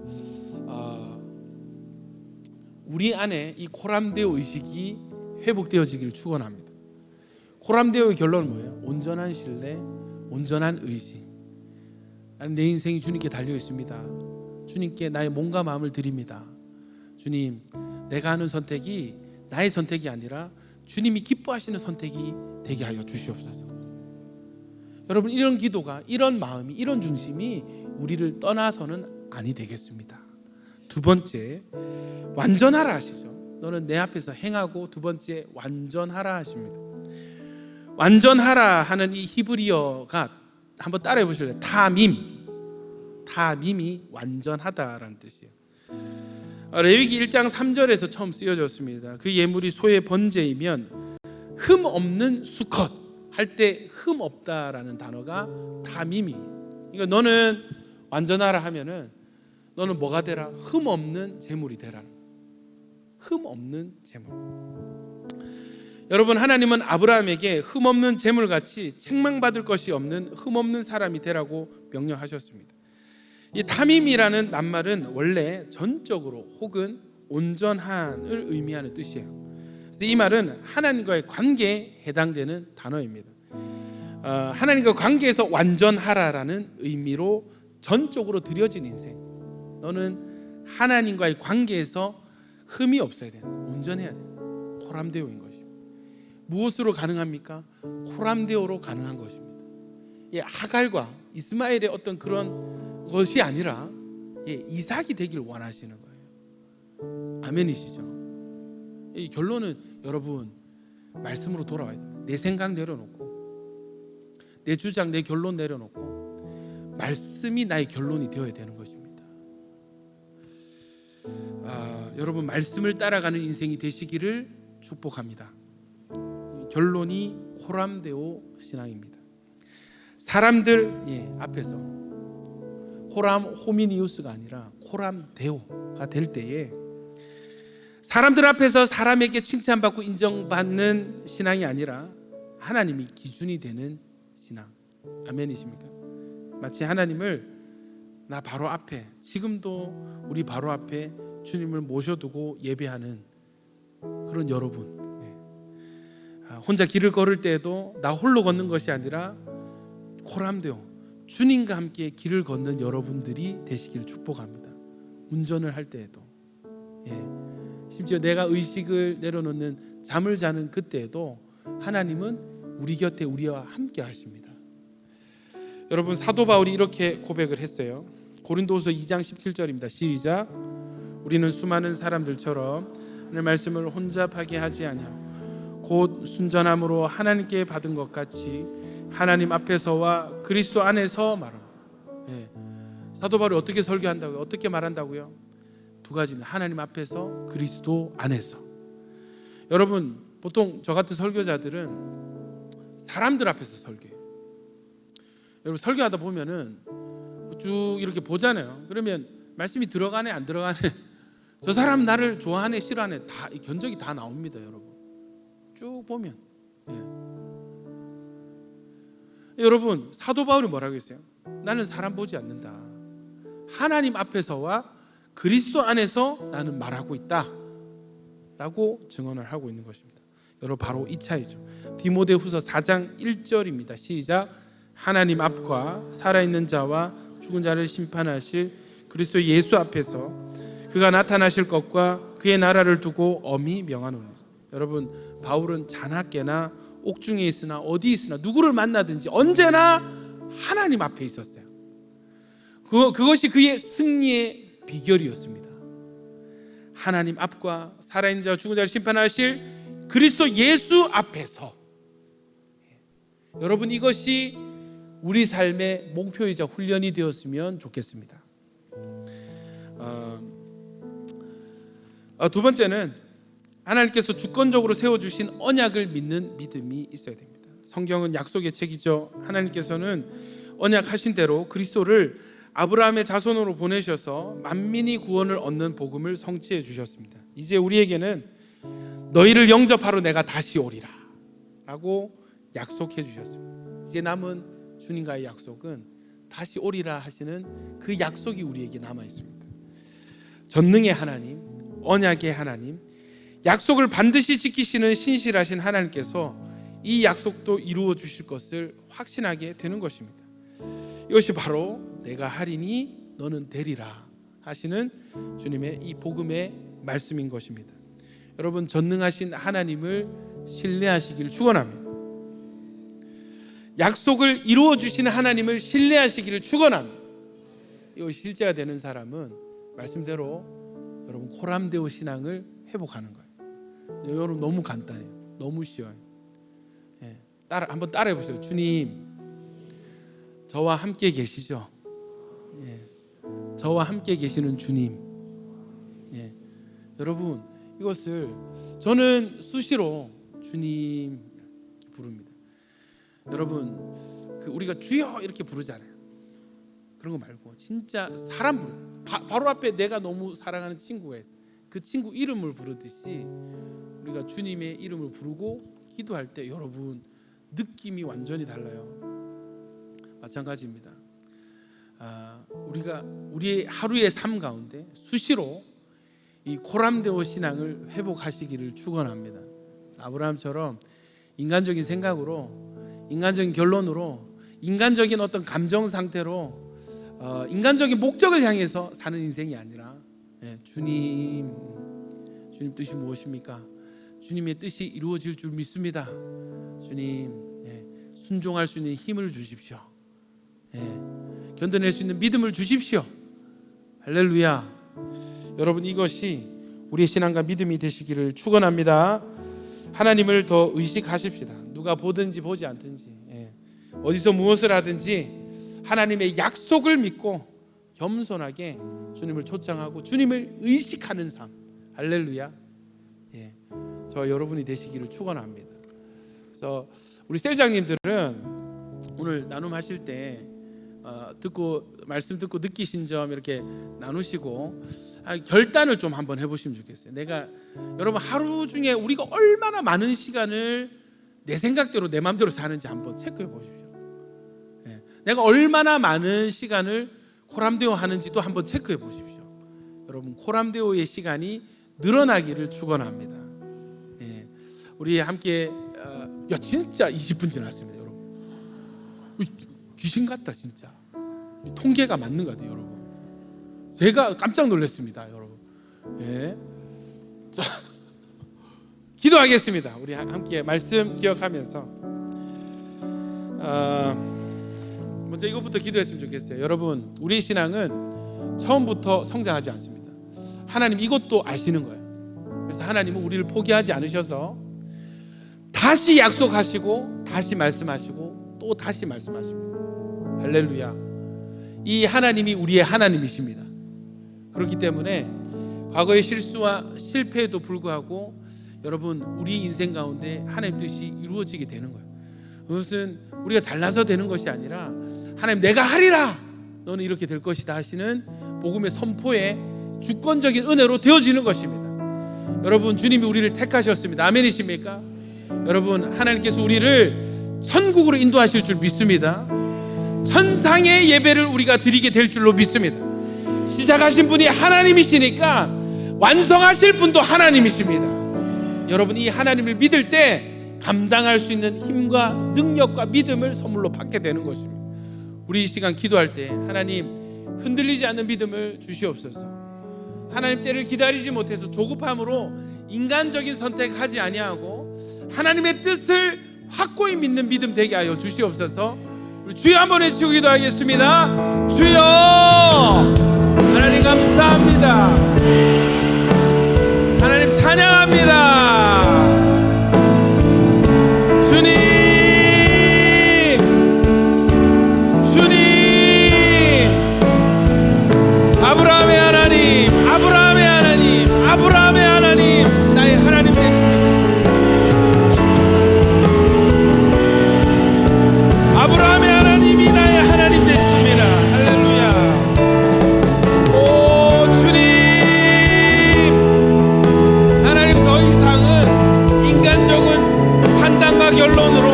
[SPEAKER 1] 우리 안에 이 코람데오 의식이 회복되어지기를 축원합니다. 코람데오의 결론은 뭐예요? 온전한 신뢰, 온전한 의지. 나는 내 인생이 주님께 달려 있습니다. 주님께 나의 몸과 마음을 드립니다. 주님, 내가 하는 선택이 나의 선택이 아니라 주님이 기뻐하시는 선택이 되게 하여 주시옵소서. 여러분, 이런 기도가, 이런 마음이, 이런 중심이 우리를 떠나서는 아니 되겠습니다. 두 번째, 완전하라 하시죠. 너는 내 앞에서 행하고, 두 번째, 완전하라 하십니다. 완전하라 하는 이 히브리어가 한번 따라해 보실래요? 타밈이 완전하다라는 뜻이에요. 레위기 1장 3절에서 처음 쓰여졌습니다. 그 예물이 소의 번제이면 흠 없는 수컷 할 때 흠 없다라는 단어가 타밈이. 그러니까 너는 완전하라 하면은 너는 뭐가 되라? 흠 없는 제물이 되라. 흠 없는 제물. 여러분, 하나님은 아브라함에게 흠 없는 제물같이 책망받을 것이 없는 흠 없는 사람이 되라고 명령하셨습니다. 이 타밈이라는 낱말은 원래 전적으로 혹은 온전한을 의미하는 뜻이에요. 그래서 이 말은 하나님과의 관계에 해당되는 단어입니다. 하나님과 관계에서 완전하라라는 의미로 전적으로 드려진 인생. 너는 하나님과의 관계에서 흠이 없어야 된다. 온전해야 된다. 코람데오인 것입니다. 무엇으로 가능합니까? 코람데오로 가능한 것입니다. 하갈과 이스마엘의 어떤 그런 것이 아니라 이삭이 되길 원하시는 거예요. 아멘이시죠? 이 결론은 여러분, 말씀으로 돌아와야 됩니다. 내 생각 내려놓고, 내 주장, 내 결론 내려놓고 말씀이 나의 결론이 되어야 되는 것입니다. 여러분, 말씀을 따라가는 인생이 되시기를 축복합니다. 결론이 코람데오 신앙입니다. 사람들 앞에서 호미니우스가 아니라 코람데오가 될 때에 사람들 앞에서 사람에게 칭찬받고 인정받는 신앙이 아니라 하나님이 기준이 되는 신앙. 아멘이십니까? 마치 하나님을 나 바로 앞에, 지금도 우리 바로 앞에 주님을 모셔두고 예배하는 그런 여러분, 혼자 길을 걸을 때에도 나 홀로 걷는 것이 아니라 코람데오, 주님과 함께 길을 걷는 여러분들이 되시기를 축복합니다. 운전을 할 때에도, 심지어 내가 의식을 내려놓는 잠을 자는 그때에도 하나님은 우리 곁에 우리와 함께 하십니다. 여러분, 사도 바울이 이렇게 고백을 했어요. 고린도후서 2장 17절입니다. 시작. 우리는 수많은 사람들처럼 하나님의 말씀을 혼잡하게 하지 아니하고 곧 순전함으로 하나님께 받은 것 같이 하나님 앞에서와 그리스도 안에서 말합니다. 사도 바울이 어떻게 설교한다고요? 어떻게 말한다고요? 두 가지입니다. 하나님 앞에서, 그리스도 안에서. 여러분, 보통 저 같은 설교자들은 사람들 앞에서 설교해요. 여러분, 설교하다 보면은 쭉 이렇게 보잖아요. 그러면 말씀이 들어가네 안 들어가네, 저 사람 나를 좋아하네 싫어하네, 다 견적이 다 나옵니다. 여러분, 쭉 보면. 여러분, 사도 바울이 뭐라고 했어요? 나는 사람 보지 않는다. 하나님 앞에서와 그리스도 안에서 나는 말하고 있다 라고 증언을 하고 있는 것입니다. 여러분, 바로 이 차이죠. 디모데후서 4장 1절입니다. 시작. 하나님 앞과 살아있는 자와 죽은 자를 심판하실 그리스도 예수 앞에서 그가 나타나실 것과 그의 나라를 두고 엄히 명하노니. 여러분, 바울은 자나깨나 옥중에 있으나 어디 있으나 누구를 만나든지 언제나 하나님 앞에 있었어요. 그것이 그의 승리의 비결이었습니다. 하나님 앞과 살아있는 자와 죽은 자를 심판하실 그리스도 예수 앞에서. 여러분, 이것이 우리 삶의 목표이자 훈련이 되었으면 좋겠습니다. 두 번째는 하나님께서 주권적으로 세워주신 언약을 믿는 믿음이 있어야 됩니다. 성경은 약속의 책이죠. 하나님께서는 언약하신 대로 그리스도를 아브라함의 자손으로 보내셔서 만민이 구원을 얻는 복음을 성취해 주셨습니다. 이제 우리에게는 너희를 영접하러 내가 다시 오리라 라고 약속해 주셨습니다. 이제 남은 주님과의 약속은 다시 오리라 하시는 그 약속이 우리에게 남아 있습니다. 전능의 하나님, 언약의 하나님, 약속을 반드시 지키시는 신실하신 하나님께서 이 약속도 이루어 주실 것을 확신하게 되는 것입니다. 이것이 바로 내가 하리니 너는 되리라 하시는 주님의 이 복음의 말씀인 것입니다. 여러분, 전능하신 하나님을 신뢰하시기를 축원합니다. 약속을 이루어 주시는 하나님을 신뢰하시기를 축원합니다. 이것이 실제가 되는 사람은 말씀대로 여러분 코람데오 신앙을 회복하는 거예요. 여러분 너무 간단해요. 너무 쉬워요. 한번 따라해 보세요. 주님, 저와 함께 계시죠? 저와 함께 계시는 주님. 여러분, 이것을 저는 수시로 주님 부릅니다. 여러분, 우리가 주여 이렇게 부르잖아요. 그런 거 말고 진짜 사람 부르요. 바로 앞에 내가 너무 사랑하는 친구가 있어요. 그 친구 이름을 부르듯이 우리가 주님의 이름을 부르고 기도할 때 여러분 느낌이 완전히 달라요. 마찬가지입니다. 우리가 우리의 하루의 삶 가운데 수시로 이 코람데오 신앙을 회복하시기를 축원합니다. 아브라함처럼 인간적인 생각으로, 인간적인 결론으로, 인간적인 어떤 감정 상태로 인간적인 목적을 향해서 사는 인생이 아니라 주님 뜻이 무엇입니까? 주님의 뜻이 이루어질 줄 믿습니다. 주님, 순종할 수 있는 힘을 주십시오. 견뎌낼 수 있는 믿음을 주십시오. 할렐루야. 여러분, 이것이 우리의 신앙과 믿음이 되시기를 축원합니다. 하나님을 더 의식하십시다. 누가 보든지 보지 않든지, 어디서 무엇을 하든지 하나님의 약속을 믿고 겸손하게 주님을 초청하고 주님을 의식하는 삶. 할렐루야. 저 여러분이 되시기를 축원합니다. 그래서 우리 셀장님들은 오늘 나눔하실 때 말씀 듣고 느끼신 점 이렇게 나누시고 결단을 좀 한번 해보시면 좋겠어요. 여러분, 하루 중에 우리가 얼마나 많은 시간을 내 생각대로 내 마음대로 사는지 한번 체크해 보십시오. 내가 얼마나 많은 시간을 코람데오 하는지도 한번 체크해 보십시오. 여러분, 코람데오의 시간이 늘어나기를 축원합니다. 우리 함께 진짜 20분 지났습니다, 여러분. 귀신 같다 진짜. 통계가 맞는 것 같아요, 여러분. 제가 깜짝 놀랐습니다, 여러분. 자, 기도하겠습니다. 우리 함께 말씀 기억하면서 먼저 이것부터 기도했으면 좋겠어요. 여러분, 우리 신앙은 처음부터 성장하지 않습니다. 하나님 이것도 아시는 거예요. 그래서 하나님은 우리를 포기하지 않으셔서 다시 약속하시고 다시 말씀하시고 또 다시 말씀하십니다. 할렐루야. 이 하나님이 우리의 하나님이십니다. 그렇기 때문에 과거의 실수와 실패에도 불구하고 여러분, 우리 인생 가운데 하나님 뜻이 이루어지게 되는 거예요. 그것은 우리가 잘나서 되는 것이 아니라 하나님, 내가 하리라, 너는 이렇게 될 것이다 하시는 복음의 선포의 주권적인 은혜로 되어지는 것입니다. 여러분, 주님이 우리를 택하셨습니다. 아멘이십니까? 여러분, 하나님께서 우리를 천국으로 인도하실 줄 믿습니다. 천상의 예배를 우리가 드리게 될 줄로 믿습니다. 시작하신 분이 하나님이시니까 완성하실 분도 하나님이십니다. 여러분, 이 하나님을 믿을 때 감당할 수 있는 힘과 능력과 믿음을 선물로 받게 되는 것입니다. 우리 이 시간 기도할 때 하나님, 흔들리지 않는 믿음을 주시옵소서. 하나님 때를 기다리지 못해서 조급함으로 인간적인 선택하지 아니하고 하나님의 뜻을 확고히 믿는 믿음 되게 하여 주시옵소서. 우리 주여 한번 외치고 기도하겠습니다. 주여, 하나님 감사합니다. 하나님 찬양합니다. 주님, 아브라함의 하나님, 아브라함의 하나님, 아브라함의 하나님, 나의 하나님 되십니다. 아브라함의 하나님이 나의 하나님 되십니다. 할렐루야. 오 주님, 하나님, 더 이상은 인간적인 판단과 결론으로,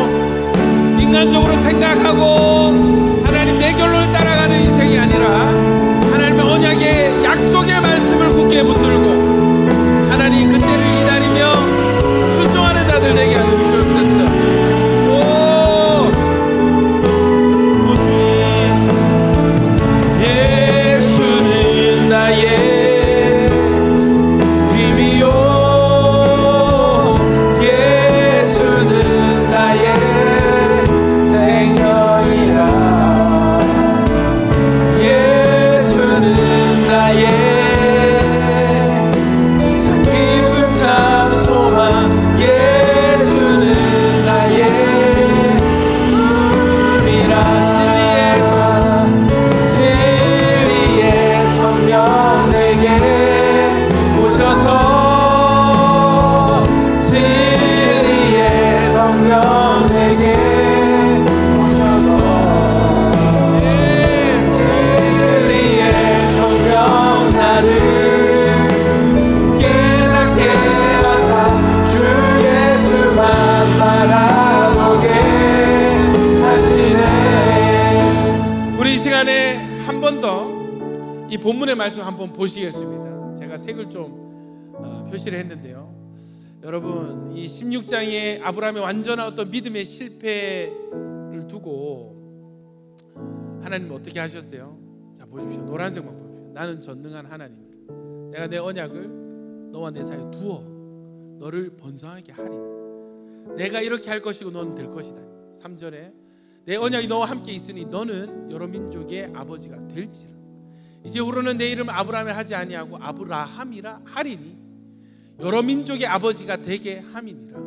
[SPEAKER 1] 인간적으로 생각하고 하나님 내 결론을 따라가는 인생이 아니라 하나님의 언약의 약속의 말씀을 굳게 붙들고 아들 되게 하여 주옵소서. 예수는 나의 힘이요, 예수는 나의 생명이라. 예수는 나의 참 기쁨 참 소망. 예수는 나의 꿈이라. 진리의 성령 내게 오셔서, 진리의 성령 내게 오셔서, 진리의 성령 나를 깨닫게 하사 주 예수만 바라보게 하시네. 우리 이 시간에 한 번 더 이 본문의 말씀 한번 보시겠습니다. 제가 색을 좀 표시를 했는데요. 여러분, 이 16장에 아브라함의 완전한 어떤 믿음의 실패를 두고 하나님은 어떻게 하셨어요? 자, 보십시오. 노란색만 보십시오. 나는 전능한 하나님이라. 내가 내 언약을 너와 내 사이에 두어 너를 번성하게 하리. 내가 이렇게 할 것이고 너는 될 것이다. 3절에 내 언약이 너와 함께 있으니 너는 여러 민족의 아버지가 될지라. 이제후로는 내 이름을 아브라함이라 하지 아니하고 아브라함이라 하리니 여러 민족의 아버지가 되게 함이니라.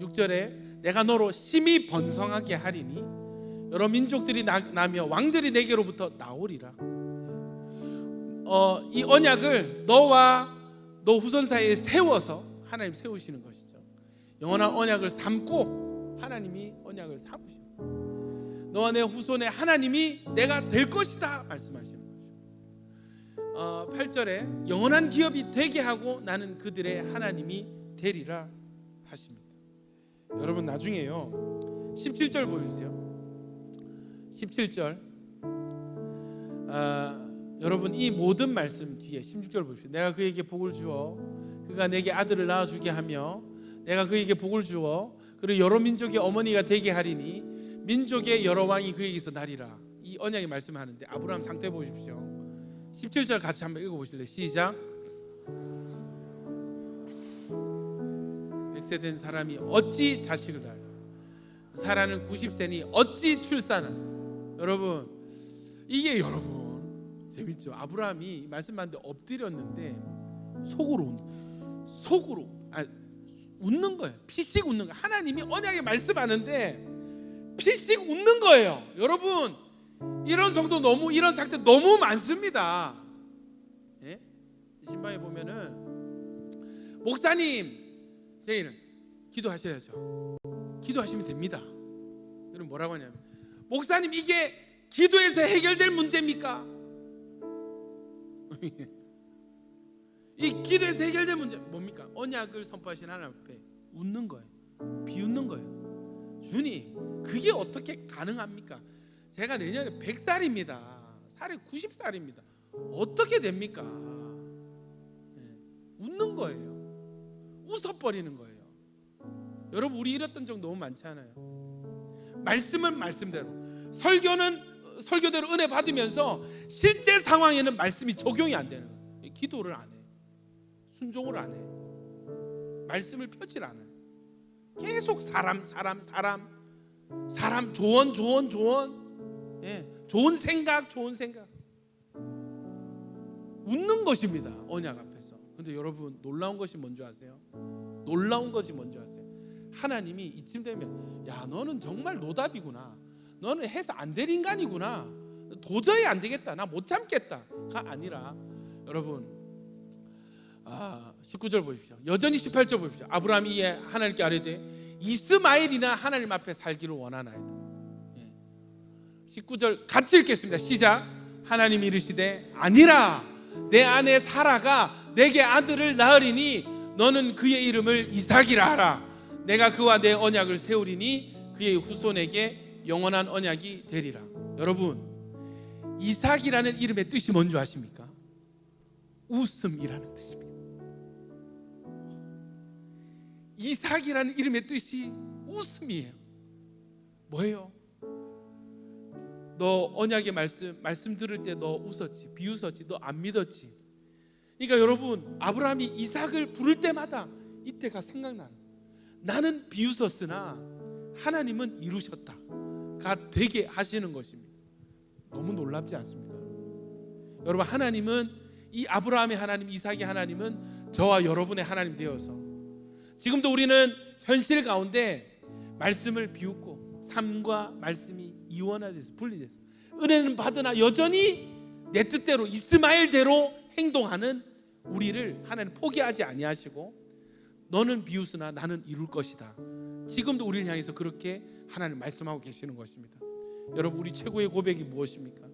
[SPEAKER 1] 6절에 내가 너로 심히 번성하게 하리니 여러 민족들이 나며 왕들이 내게로부터 나오리라. 이 언약을 너와 너 후손 사이에 세워서 하나님 세우시는 것이죠. 영원한 언약을 삼고 하나님이 언약을 삼으시는, 너와 내 후손의 하나님이 내가 될 것이다 말씀하시는 거죠. 8절에 영원한 기업이 되게 하고 나는 그들의 하나님이 되리라 하십니다. 여러분, 나중에요 17절 보여주세요. 17절 여러분, 이 모든 말씀 뒤에 16절 보십시오. 내가 그에게 복을 주어 그가 내게 아들을 낳아주게 하며 내가 그에게 복을 주어 그리고 여러 민족의 어머니가 되게 하리니 민족의 여러 왕이 그에게서 나리라. 이 언약의 말씀을 하는데 아브라함 상태 보십시오. 17절 같이 한번 읽어보실래요? 시작. 100세 된 사람이 어찌 자식을 낳아? 사라는 90세니 어찌 출산하나? 여러분, 이게 여러분 재밌죠? 아브라함이 말씀하는데 엎드렸는데 속으로 웃는 거예요. 피식 웃는 거예요. 하나님이 언약에 말씀하는데 피식 웃는 거예요. 여러분, 이런 성도 너무, 이런 상태 너무 많습니다. 예? 신방에 보면은 목사님 제일 기도하셔야죠. 기도하시면 됩니다. 그럼 뭐라고 하냐면, 목사님 이게 기도에서 해결될 문제입니까? 이 기도에서 해결될 문제 뭡니까? 언약을 선포하신 하나님 앞에 웃는 거예요. 비웃는 거예요. 주님, 그게 어떻게 가능합니까? 제가 내년에 100살입니다. 살이 90살입니다. 어떻게 됩니까? 웃는 거예요. 웃어버리는 거예요. 여러분, 우리 이랬던 적 너무 많지 않아요? 말씀은 말씀대로, 설교는 설교대로 은혜 받으면서 실제 상황에는 말씀이 적용이 안 되는 거예요. 기도를 안 해, 순종을 안 해, 말씀을 펴질 않아요. 계속 사람 조언, 좋은 생각 웃는 것입니다, 언약 앞에서. 근데 여러분, 놀라운 것이 뭔지 아세요? 하나님이 이쯤 되면, 야, 너는 정말 노답이구나, 너는 해서 안 될 인간이구나, 도저히 안 되겠다, 나 못 참겠다가 아니라, 여러분, 19절 보십시오. 여전히 18절 보십시오. 아브라함이 이에 하나님께 아뢰되 이스마엘이나 하나님 앞에 살기를 원하나이다. 19절 같이 읽겠습니다. 시작. 하나님이 이르시되 아니라 내 아내 사라가 내게 아들을 낳으리니 너는 그의 이름을 이삭이라 하라. 내가 그와 내 언약을 세우리니 그의 후손에게 영원한 언약이 되리라. 여러분, 이삭이라는 이름의 뜻이 뭔지 아십니까? 웃음이라는 뜻입니다. 이삭이라는 이름의 뜻이 웃음이에요. 뭐예요? 너 언약의 말씀 들을 때 너 웃었지, 비웃었지, 너 안 믿었지. 그러니까 여러분, 아브라함이 이삭을 부를 때마다 이때가 생각나는, 나는 비웃었으나 하나님은 이루셨다가 되게 하시는 것입니다. 너무 놀랍지 않습니까? 여러분, 하나님은, 이 아브라함의 하나님, 이삭의 하나님은 저와 여러분의 하나님 되어서 지금도 우리는 현실 가운데 말씀을 비웃고 삶과 말씀이 이원화돼서 분리돼서 은혜는 받으나 여전히 내 뜻대로 이스마엘대로 행동하는 우리를 하나님 포기하지 아니하시고 너는 비웃으나 나는 이룰 것이다. 지금도 우리를 향해서 그렇게 하나님 말씀하고 계시는 것입니다. 여러분, 우리 최고의 고백이 무엇입니까?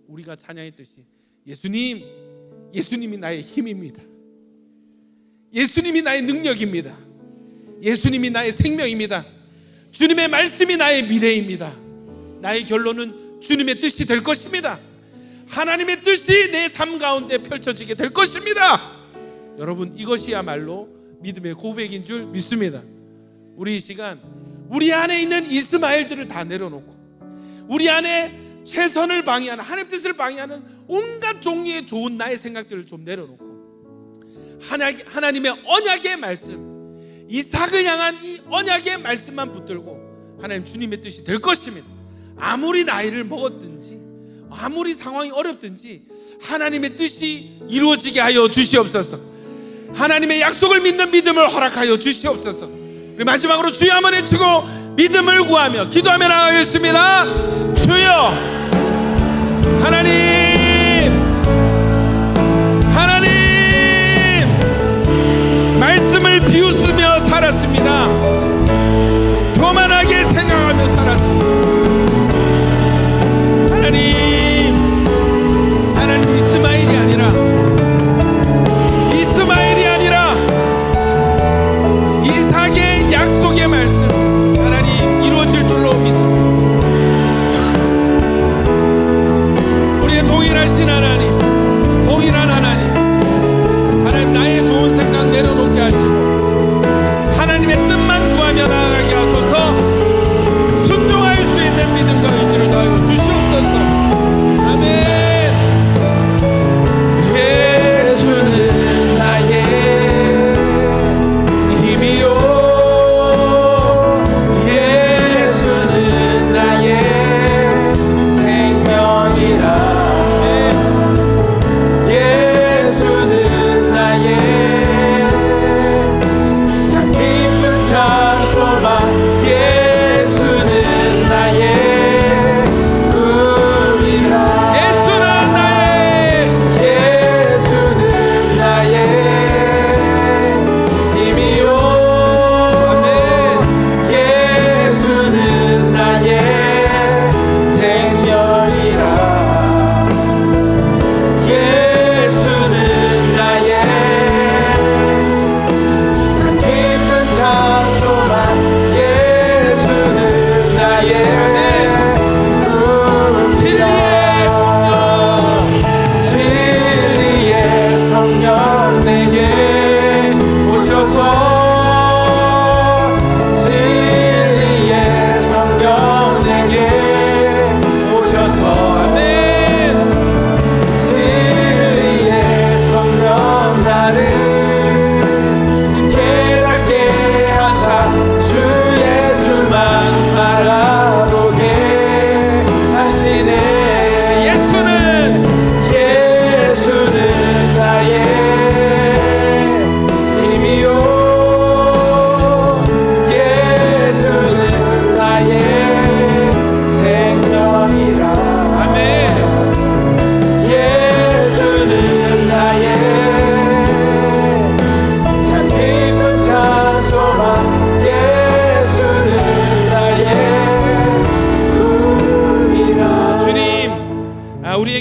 [SPEAKER 1] 우리가 찬양했듯이 예수님이 나의 힘입니다. 예수님이 나의 능력입니다. 예수님이 나의 생명입니다. 주님의 말씀이 나의 미래입니다. 나의 결론은 주님의 뜻이 될 것입니다. 하나님의 뜻이 내 삶 가운데 펼쳐지게 될 것입니다. 여러분, 이것이야말로 믿음의 고백인 줄 믿습니다. 우리 이 시간 우리 안에 있는 이스마엘들을 다 내려놓고 우리 안에 최선을 방해하는, 하나님 뜻을 방해하는 온갖 종류의 좋은 나의 생각들을 좀 내려놓고 하나님의 언약의 말씀, 이삭을 향한 이 언약의 말씀만 붙들고 하나님 주님의 뜻이 될 것입니다. 아무리 나이를 먹었든지 아무리 상황이 어렵든지 하나님의 뜻이 이루어지게 하여 주시옵소서. 하나님의 약속을 믿는 믿음을 허락하여 주시옵소서. 우리 마지막으로 주여 한번 외치고 믿음을 구하며 기도하며 나가겠습니다. 주여, 하나님 말씀을 비웃으며 살았습니다. 교만하게 생각하며 살았습니다. 하나님 이스마엘이 아니라 이삭의 약속의 말씀 하나님 이루어질 줄로 믿습니다. 우리의 동일하신 하나님, 동일한 하나님 나의 좋은 생각 내려놓게 하시고 하나님의 뜻만 구하며 나아가게 하소서. 순종할 수 있는 믿음과 의지를 더하여 주시옵소서. 아멘. 예수는 나의 힘이요, 예수는 나의 생명이라. 예수는 나의 참 깊은 찬송만, 예수는 나의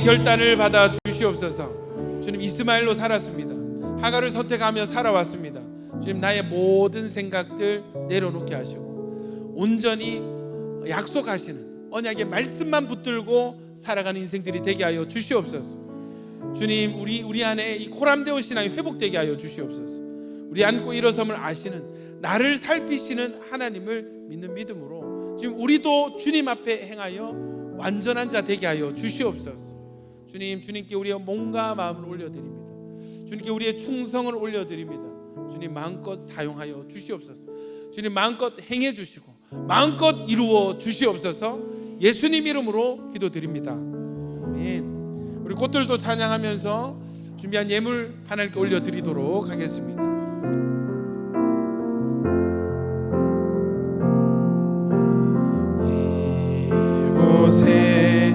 [SPEAKER 1] 결단을 받아 주시옵소서. 주님, 이스마엘로 살았습니다. 하갈을 선택하며 살아왔습니다. 주님, 나의 모든 생각들 내려놓게 하시고 온전히 약속하시는 언약의 말씀만 붙들고 살아가는 인생들이 되게 하여 주시옵소서. 주님, 우리 안에 이 코람데오 신앙이 회복되게 하여 주시옵소서. 우리 앉고 일어섬을 아시는 나를 살피시는 하나님을 믿는 믿음으로 지금 우리도 주님 앞에 행하여 완전한 자 되게 하여 주시옵소서. 주님께 우리의 몸과 마음을 올려드립니다. 주님께 우리의 충성을 올려드립니다. 주님 마음껏 사용하여 주시옵소서. 주님 마음껏 행해 주시고 마음껏 이루어 주시옵소서. 예수님 이름으로 기도드립니다. 아멘. 우리 꽃들도 찬양하면서 준비한 예물 하나님께 올려드리도록 하겠습니다. 이곳에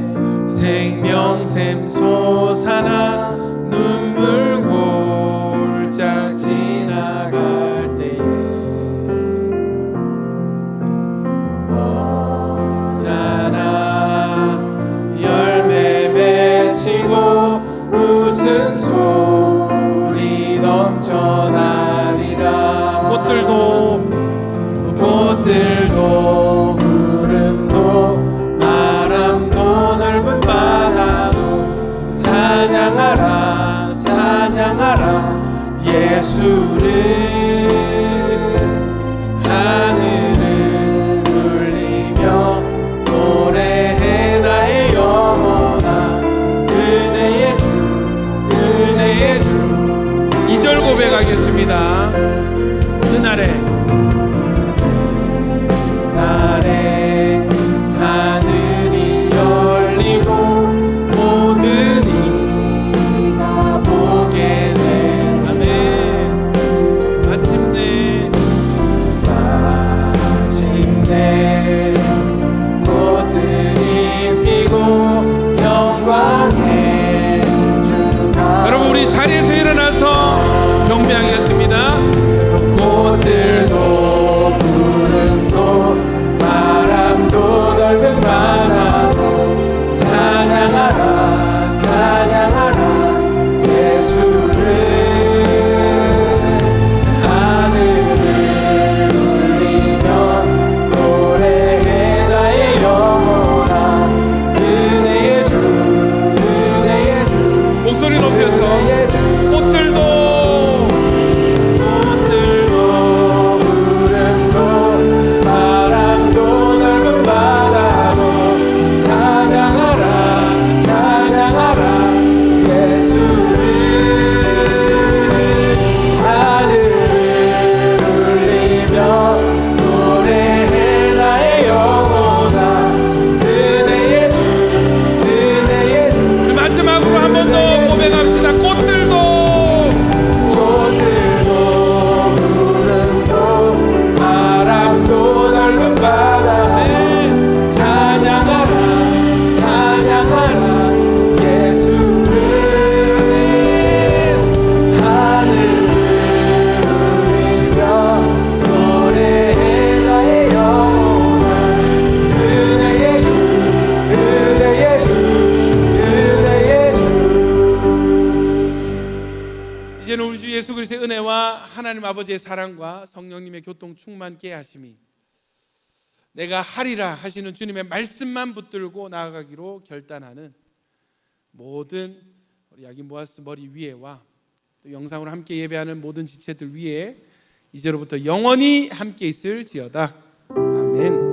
[SPEAKER 1] 생명샘 솟아나 눈물 골짝 지나갈 때에 어자나 열매 맺히고 웃음소리 넘쳐나리라. 꽃들도 구름도 바람도 넓은 바다도 찬양하라 찬양하라 예수를. 하늘을 울리며 노래해 나의 영혼아 은혜의 주 은혜의 주. 2절 고백하겠습니다. 그날에 하늘이 열리고 모든 이가 보게 된 아멘. 마침내 꽃들이 피고 영광의 주가. 여러분 우리 자리에서 일어나서 경배하겠습니다. 꽃들도 구름도 바람도 넓은 바다도 찬양하라 찬양하라 예수를. 하늘을 울리며 노래해 나의 영혼아 은혜의 주 은혜의 주. 목소리 높여서 꽃들도 예수 그리스도의 은혜와 하나님 아버지의 사랑과 성령님의 교통 충만케 하심이 내가 하리라 하시는 주님의 말씀만 붙들고 나아가기로 결단하는 모든 우리 야긴 보아스 머리 위에와 또 영상으로 함께 예배하는 모든 지체들 위에 이제로부터 영원히 함께 있을지어다. 아멘.